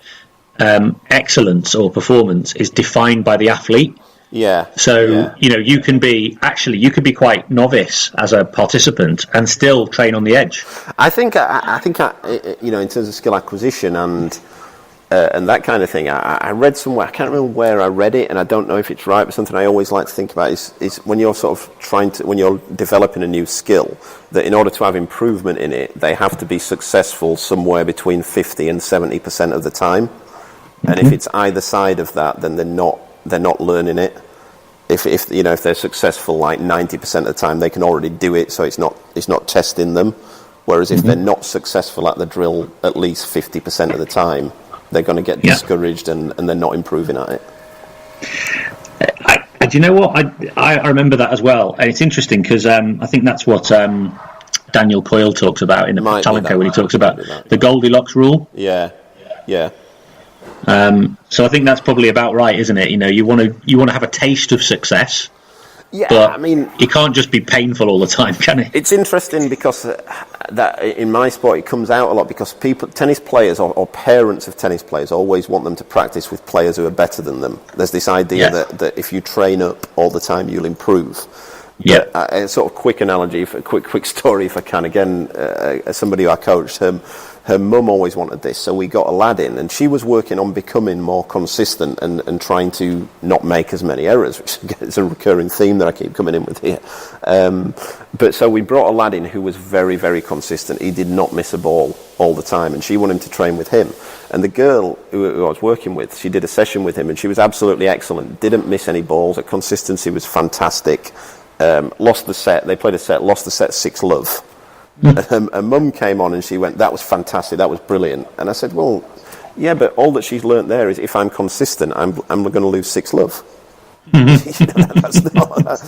S2: excellence or performance is defined by the athlete. Yeah. So, you can be quite novice as a participant and still train on the edge.
S3: I think, in terms of skill acquisition and that kind of thing, I read somewhere, I can't remember where I read it, and I don't know if it's right, but something I always like to think about is when you're sort of when you're developing a new skill, that in order to have improvement in it, they have to be successful somewhere between 50 and 70% of the time. And if it's either side of that, then they're not learning it. If they're successful like 90% of the time, they can already do it, so it's not testing them. Whereas if they're not successful at the drill at least 50% of the time, they're going to get discouraged and they're not improving at it.
S2: Do you know what? I remember that as well. And it's interesting because I think that's what Daniel Coyle talks about in the Talent Code when he talks about the Goldilocks rule.
S3: Yeah.
S2: So I think that's probably about right, isn't it? You want to have a taste of success. Yeah, but I mean, it can't just be painful all the time, can it?
S3: It's interesting because that in my sport it comes out a lot because tennis players or parents of tennis players always want them to practice with players who are better than them. There's this idea that if you train up all the time, you'll improve. But a sort of quick analogy, quick story, if I can. Again, somebody who I coached, her mum always wanted this, so we got a lad in, and she was working on becoming more consistent and trying to not make as many errors, which is a recurring theme that I keep coming in with here. But so we brought a lad in who was very, very consistent. He did not miss a ball all the time, and she wanted him to train with him. And the girl who I was working with, she did a session with him, and she was absolutely excellent, didn't miss any balls, her consistency was fantastic. Lost the set, they played a set, lost the set 6-love. And mum came on and she went, "That was fantastic, that was brilliant." And I said, "Well, yeah, but all that she's learnt there is if I'm consistent, I'm going to lose 6-love." That's not,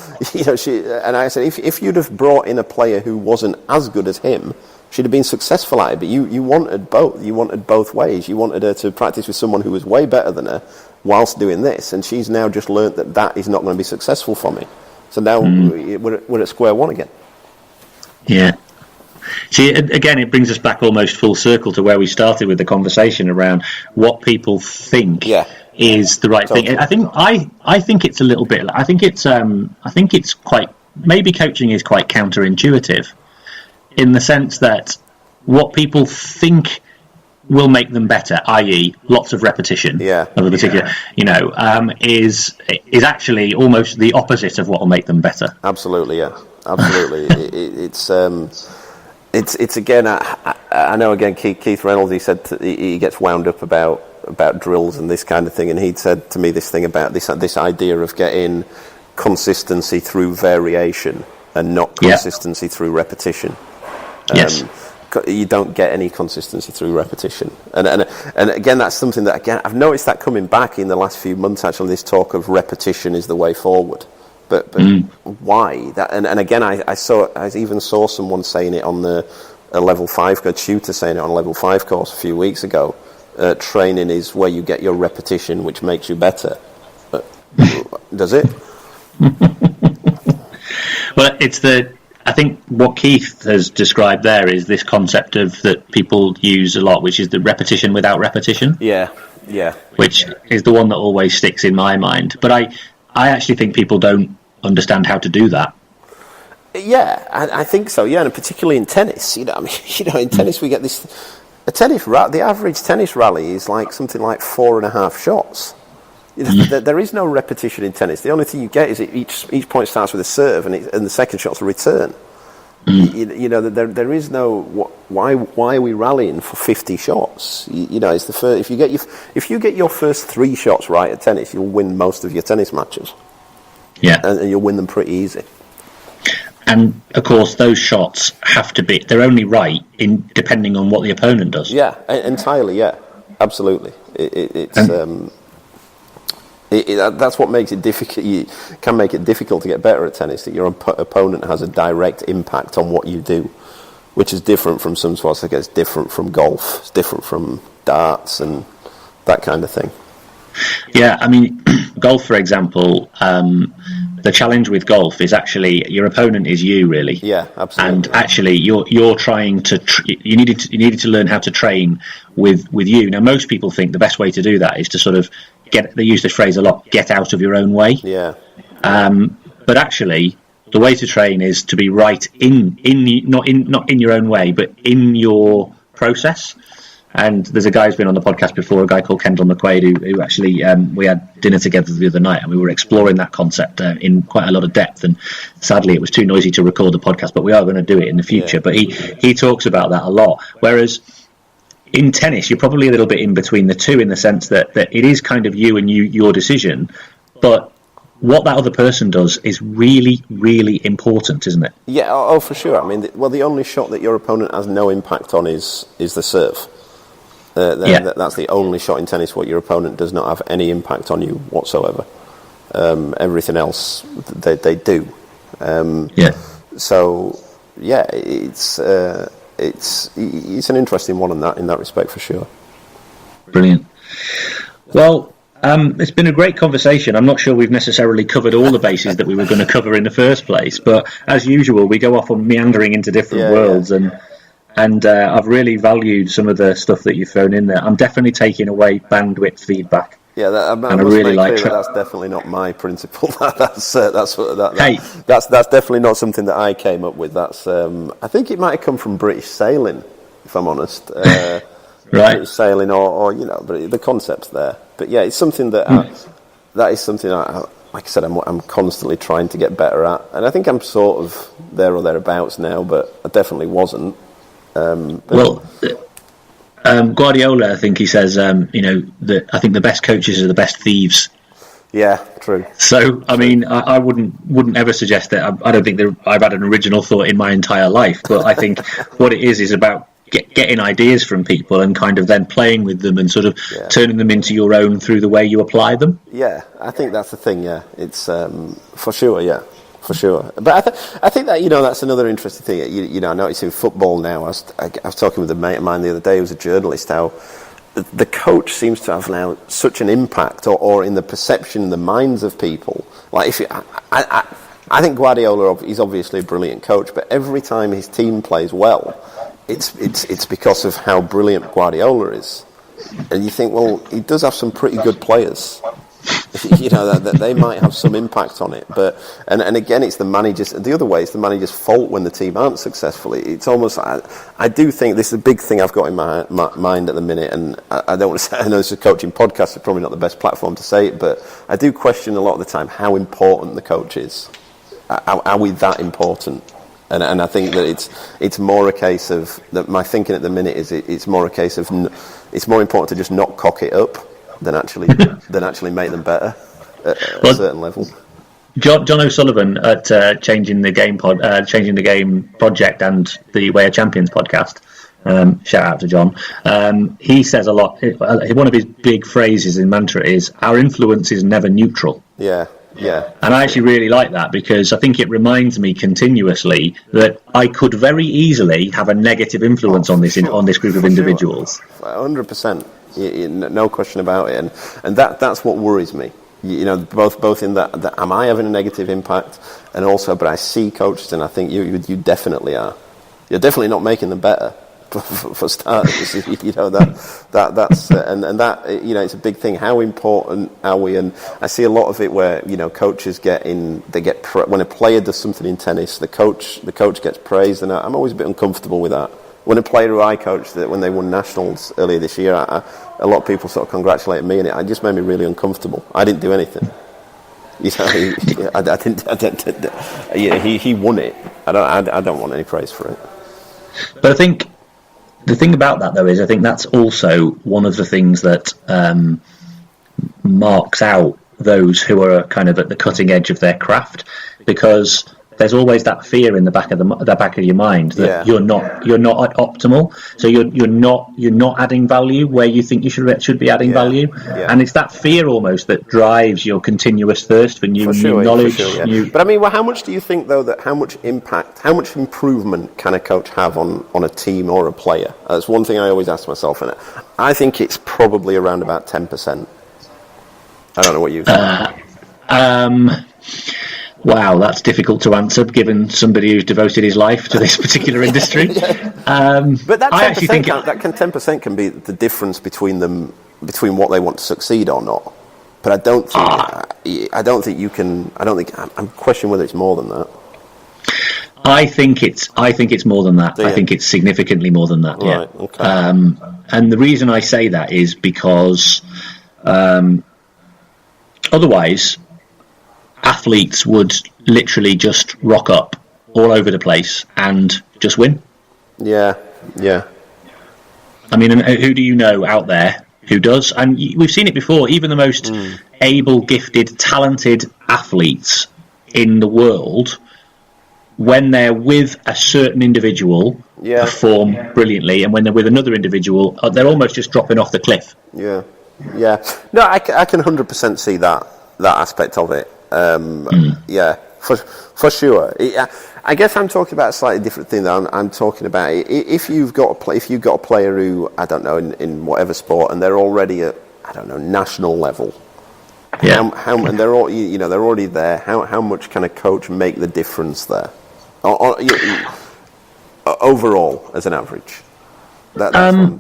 S3: and I said, if you'd have brought in a player who wasn't as good as him, she'd have been successful at it. But you wanted both. You wanted both ways. You wanted her to practice with someone who was way better than her whilst doing this, and she's now just learnt that is not going to be successful for me. So now we're at square one again.
S2: Yeah. See, again, it brings us back almost full circle to where we started with the conversation around what people think is the right thing. I think it's a little bit. I think it's quite. Maybe coaching is quite counterintuitive, in the sense that what people think will make them better, i.e., lots of repetition of a particular, is actually almost the opposite of what will make them better.
S3: Absolutely, absolutely. It's again. I know again. Keith Reynolds. He said he gets wound up about drills and this kind of thing, and he'd said to me this thing about this idea of getting consistency through variation and not consistency through repetition.
S2: Yes.
S3: You don't get any consistency through repetition, and again, that's something that again I've noticed that coming back in the last few months. Actually, this talk of repetition is the way forward. But why? That and again, I even saw someone saying it on a level 5, a tutor saying it on a level 5 course a few weeks ago. Training is where you get your repetition, which makes you better. But does it?
S2: Well, I think what Keith has described there is this concept of that people use a lot, which is the repetition without repetition.
S3: Yeah.
S2: Which is the one that always sticks in my mind. But I actually think people don't understand how to do that.
S3: Yeah, I think so. Yeah, and particularly in tennis. In tennis we get this. The average tennis rally is like something like 4.5 shots. There is no repetition in tennis. The only thing you get is each point starts with a serve, and the second shot's a return. You know, there is no why are we rallying for 50 shots? You know, it's the first. If you get your first 3 shots right at tennis, you'll win most of your tennis matches.
S2: Yeah,
S3: and you'll win them pretty easy.
S2: And of course, those shots have to be—they're only right in depending on what the opponent does.
S3: Yeah, entirely. Yeah, absolutely. That's what makes it difficult. You can make it difficult to get better at tennis. That your opponent has a direct impact on what you do, which is different from some sports. I guess different from golf. It's different from darts and that kind of thing.
S2: Yeah, I mean, golf, for example. The challenge with golf is actually your opponent is you, really.
S3: Yeah, absolutely.
S2: And actually, you're trying to you needed to learn how to train with you. Now, most people think the best way to do that is to sort of they use this phrase a lot, get out of your own way.
S3: Yeah.
S2: But actually, the way to train is to be right not in your own way, but in your process. And there's a guy who's been on the podcast before, a guy called Kendall McQuaid, who actually we had dinner together the other night, and we were exploring that concept in quite a lot of depth. And sadly, it was too noisy to record the podcast, but we are going to do it in the future. Yeah. But he talks about that a lot. Whereas in tennis, you're probably a little bit in between the two, in the sense that it is kind of you and your decision, but what that other person does is really, really important, isn't it?
S3: Yeah, oh for sure. I mean, the only shot that your opponent has no impact on is the serve. That's the only shot in tennis where your opponent does not have any impact on you whatsoever. Everything else they do. So yeah, it's an interesting one in that respect for sure.
S2: Brilliant. Well, it's been a great conversation. I'm not sure we've necessarily covered all the bases that we were going to cover in the first place, but as usual, we go off on meandering into different worlds and I've really valued some of the stuff that you've thrown in there. I'm definitely taking away bandwidth feedback.
S3: Yeah, I really like that's definitely not my principle. That's definitely not something that I came up with. That's I think it might have come from British sailing, if I'm honest.
S2: Right,
S3: British sailing, or but the concept's there. But yeah, it's something that that is something like I said, I'm constantly trying to get better at, and I think I'm sort of there or thereabouts now, but I definitely wasn't.
S2: Guardiola, I think he says, that I think the best coaches are the best thieves.
S3: Yeah, true.
S2: So, I mean, I wouldn't ever suggest that. I don't think I've had an original thought in my entire life, but I think what it is about getting ideas from people and kind of then playing with them and sort of turning them into your own through the way you apply them. Yeah,
S3: I think that's the thing. Yeah, it's for sure. Yeah. For sure, but I think that that's another interesting thing. I notice in football now. I was talking with a mate of mine the other day who was a journalist. How the coach seems to have now such an impact, or in the perception, in the minds of people. Like I think Guardiola is obviously a brilliant coach, but every time his team plays well, it's because of how brilliant Guardiola is. And you think, well, he does have some pretty good players. That they might have some impact on it, but and again, it's the manager's. The other way, it's the manager's fault when the team aren't successful. It's almost. I do think this is a big thing I've got in my mind at the minute, and I don't want to say. I know this is a coaching podcast. It's probably not the best platform to say it, but I do question a lot of the time how important the coach is. Are we that important? And I think that it's more a case of that. My thinking at the minute is it's more a case of it's more important to just not cock it up than actually make them better at a certain level.
S2: John O'Sullivan at Changing the Game project and the Way of Champions podcast. Shout out to John. He says a lot. One of his big phrases in mantra is, "Our influence is never neutral."
S3: Yeah.
S2: And I actually really like that, because I think it reminds me continuously that I could very easily have a negative influence on this group of individuals.
S3: 100%. No question about it, and that's what worries me. Both in that am I having a negative impact, and also, but I see coaches, and I think you definitely are. You're definitely not making them better. For starters, that's and that it's a big thing. How important are we? And I see a lot of it where coaches when a player does something in tennis, the coach gets praised, and I'm always a bit uncomfortable with that. When a player who I coached, when they won nationals earlier this year, a lot of people sort of congratulated me, and it just made me really uncomfortable. I didn't do anything. He won it. I don't want any praise for it.
S2: But I think the thing about that, though, is I think that's also one of the things that marks out those who are kind of at the cutting edge of their craft, because there's always that fear in the back of your mind that you're not at optimal, so you're not adding value where you think you should be adding value, and it's that fear almost that drives your continuous thirst for new knowledge.
S3: But I mean, how much do you think though that how much improvement can a coach have on a team or a player? That's one thing I always ask myself, and I think it's probably around about 10%. I don't know what you think.
S2: Wow, that's difficult to answer, given somebody who's devoted his life to this particular industry.
S3: But that 10% can be the difference between what they want to succeed or not. But I don't think you can. I'm questioning whether it's more than that.
S2: I think it's more than that. I think it's significantly more than that.
S3: Right,
S2: yeah.
S3: Okay.
S2: And the reason I say that is because otherwise, athletes would literally just rock up all over the place and just win.
S3: Yeah.
S2: I mean, who do you know out there who does? And we've seen it before. Even the most able, gifted, talented athletes in the world, when they're with a certain individual, perform brilliantly, and when they're with another individual, they're almost just dropping off the cliff.
S3: Yeah. No, I can 100% see that aspect of it. Yeah, for sure. I guess I'm talking about a slightly different thing. Though I'm talking about if you've got a player who, I don't know, in whatever sport, and they're already at, I don't know, national level.
S2: Yeah.
S3: And they're all, they're already there. How much can a coach make the difference there? Overall, as an average. That's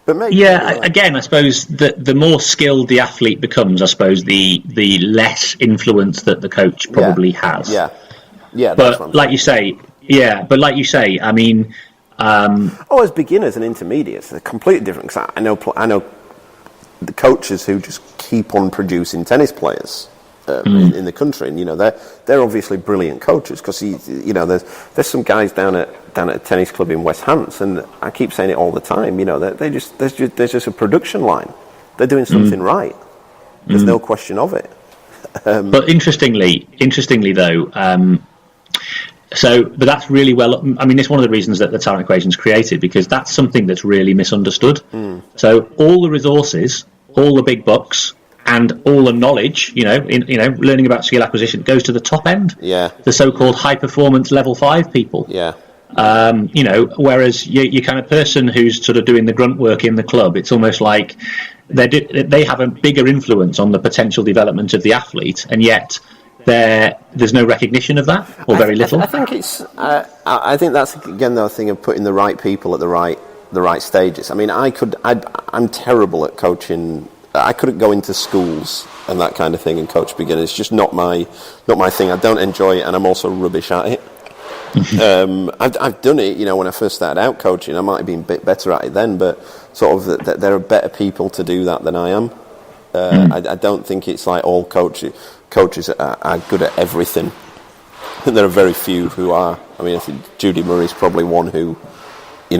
S3: but maybe,
S2: again, I suppose the more skilled the athlete becomes, I suppose the less influence that the coach probably has.
S3: Yeah.
S2: But like you say, I mean,
S3: as beginners and intermediates, they're completely different. Cause I know the coaches who just keep on producing tennis players in the country, and they're obviously brilliant coaches because there's some guys down at a tennis club in West Hants, and I keep saying it all the time. There's just a production line. They're doing something right. There's no question of it.
S2: But interestingly though, but that's really well. I mean, it's one of the reasons that the talent equation is created, because that's something that's really misunderstood. So all the resources, all the big bucks, and all the knowledge, learning about skill acquisition goes to the top end.
S3: Yeah.
S2: The so-called high performance level 5 people.
S3: Yeah.
S2: Whereas you kind of person who's sort of doing the grunt work in the club, it's almost like they have a bigger influence on the potential development of the athlete, and yet there's no recognition of that, or very little.
S3: I think it's. I think that's again the thing of putting the right people at the right stages. I mean, I'm terrible at coaching. I couldn't go into schools and that kind of thing and coach beginners. It's just not my thing. I don't enjoy it, and I'm also rubbish at it. I've done it, when I first started out coaching. I might have been a bit better at it then, but sort of there are better people to do that than I am. I don't think it's like all coaches are good at everything. And there are very few who are. I mean, I think Judy Murray's probably one who,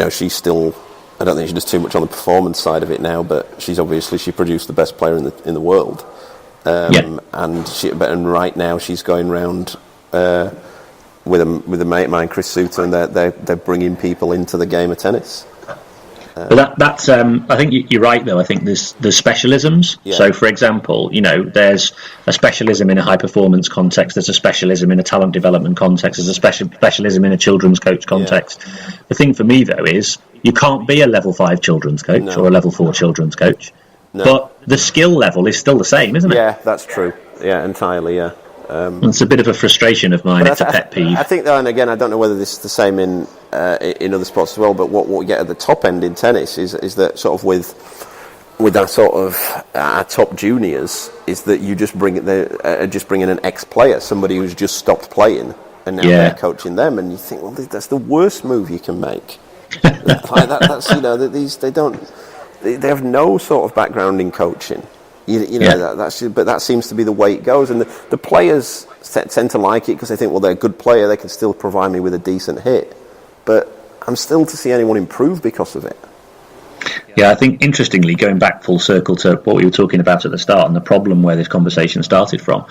S3: she's still. I don't think she does too much on the performance side of it now, but she produced the best player in the world. And right now she's going around with a mate of mine, Chris Suter, and they're bringing people into the game of tennis.
S2: But that's I think you're right though. I think there's specialisms.
S3: Yeah.
S2: So for example, there's a specialism in a high performance context, there's a specialism in a talent development context, there's a specialism in a children's coach context. Yeah. The thing for me though is you can't be a level 5 children's coach or a level 4 children's coach. No. But the skill level is still the same, isn't it?
S3: Yeah, that's true. Yeah, entirely, yeah.
S2: It's a bit of a frustration of mine. It's a pet peeve.
S3: I think, though, and again, I don't know whether this is the same in other sports as well, but what we get at the top end in tennis is that sort of with our sort of our top juniors is that you just bring in an ex-player, somebody who's just stopped playing, and now they're coaching them, and you think, well, that's the worst move you can make. That's they have no sort of background in coaching. You know, but that seems to be the way it goes, and the players tend to like it because they think, well, they're a good player, they can still provide me with a decent hit, but I'm still to see anyone improve because of it.
S2: Yeah, I think, interestingly, going back full circle to what we were talking about at the start and the problem where this conversation started from,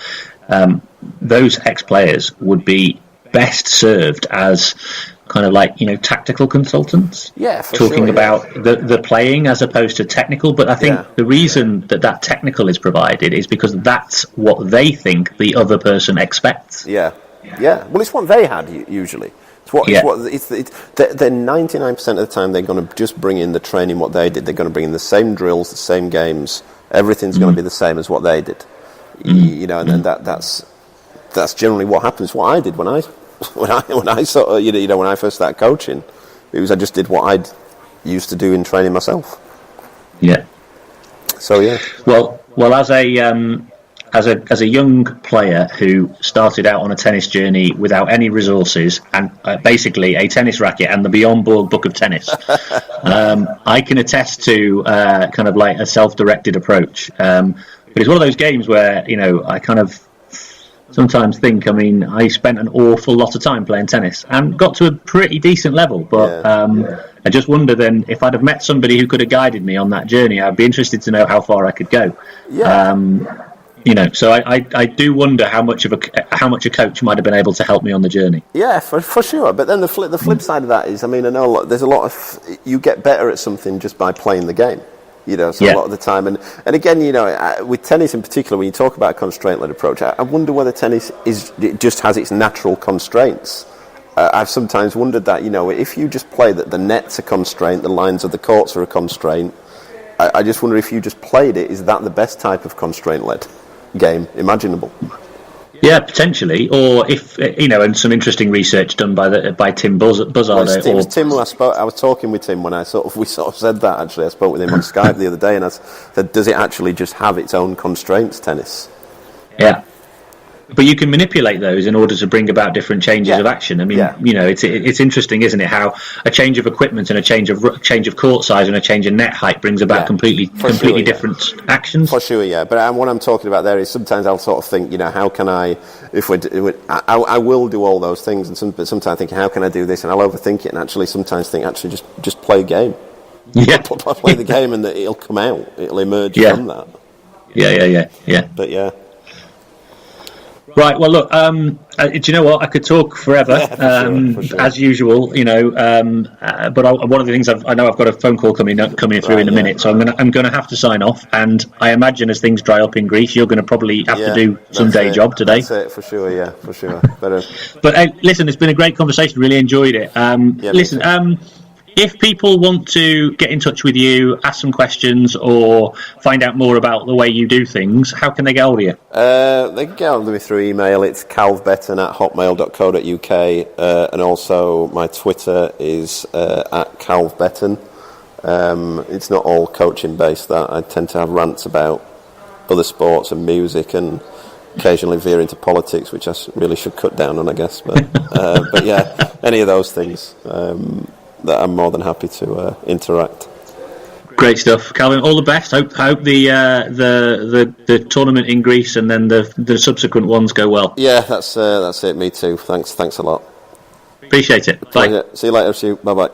S2: those ex-players would be best served as kind of like, tactical consultants.
S3: Yeah, for
S2: talking
S3: sure,
S2: about the playing as opposed to technical. But I think the reason that technical is provided is because that's what they think the other person expects.
S3: Yeah. Well, it's what they had usually. They're 99% of the time they're going to just bring in the training what they did. They're going to bring in the same drills, the same games. Everything's going to be the same as what they did. And then that's generally what happens. What I did when I sort of, when I first started coaching, it was I just did what I'd used to do in training myself.
S2: Yeah.
S3: So yeah.
S2: Well, as a young player who started out on a tennis journey without any resources and basically a tennis racket and the Beyond Book of Tennis, I can attest to kind of like a self-directed approach. But it's one of those games where I kind of sometimes think, I spent an awful lot of time playing tennis and got to a pretty decent level, but I just wonder then if I'd have met somebody who could have guided me on that journey, I'd be interested to know how far I could go. So I do wonder how much a coach might have been able to help me on the journey.
S3: Yeah, for sure. But then the flip side of that is, I know there's a lot of, you get better at something just by playing the game. A lot of the time, and again, with tennis in particular, when you talk about a constraint-led approach, I wonder whether tennis just has its natural constraints. I've sometimes wondered that, if you just play that the net's a constraint, the lines of the courts are a constraint, I just wonder if you just played it, is that the best type of constraint-led game imaginable?
S2: Yeah, potentially. Or if and some interesting research done by Tim Buzzard.
S3: It was Tim. I was talking with Tim when we sort of said that. Actually, I spoke with him on Skype the other day, and I said, "Does it actually just have its own constraints, tennis?"
S2: Yeah. But you can manipulate those in order to bring about different changes of action. It's interesting, isn't it? How a change of equipment and a change of court size and a change in net height brings about completely different actions.
S3: For sure, yeah. But what I'm talking about there is sometimes I'll sort of think, how can I? I will do all those things, and sometimes I think, how can I do this? And I'll overthink it, and sometimes think, just play a game.
S2: Yeah,
S3: play the game, and it'll come out. It'll emerge from that.
S2: Yeah.
S3: But yeah.
S2: Right, well, look, do you know what? I could talk forever, for sure. As usual, but one of the things I know I've got a phone call coming through in a minute, so I'm going to have to sign off, and I imagine as things dry up in Greece, you're going to probably have to do some day job today.
S3: That's it, for sure, for sure.
S2: But listen, it's been a great conversation, really enjoyed it. If people want to get in touch with you, ask some questions, or find out more about the way you do things, how can they get hold of you?
S3: They can get hold of me through email. It's calvbetton@hotmail.co.uk, and also my Twitter is at calvbetton. It's not all coaching based. That I tend to have rants about other sports and music, and occasionally veer into politics, which I really should cut down on, I guess. But yeah, any of those things. That I'm more than happy to interact.
S2: Great stuff, Calvin. All the best. Hope the tournament in Greece and then the subsequent ones go well.
S3: Yeah, that's it. Me too. Thanks a lot.
S2: Appreciate it. Bye.
S3: See you later. Bye bye.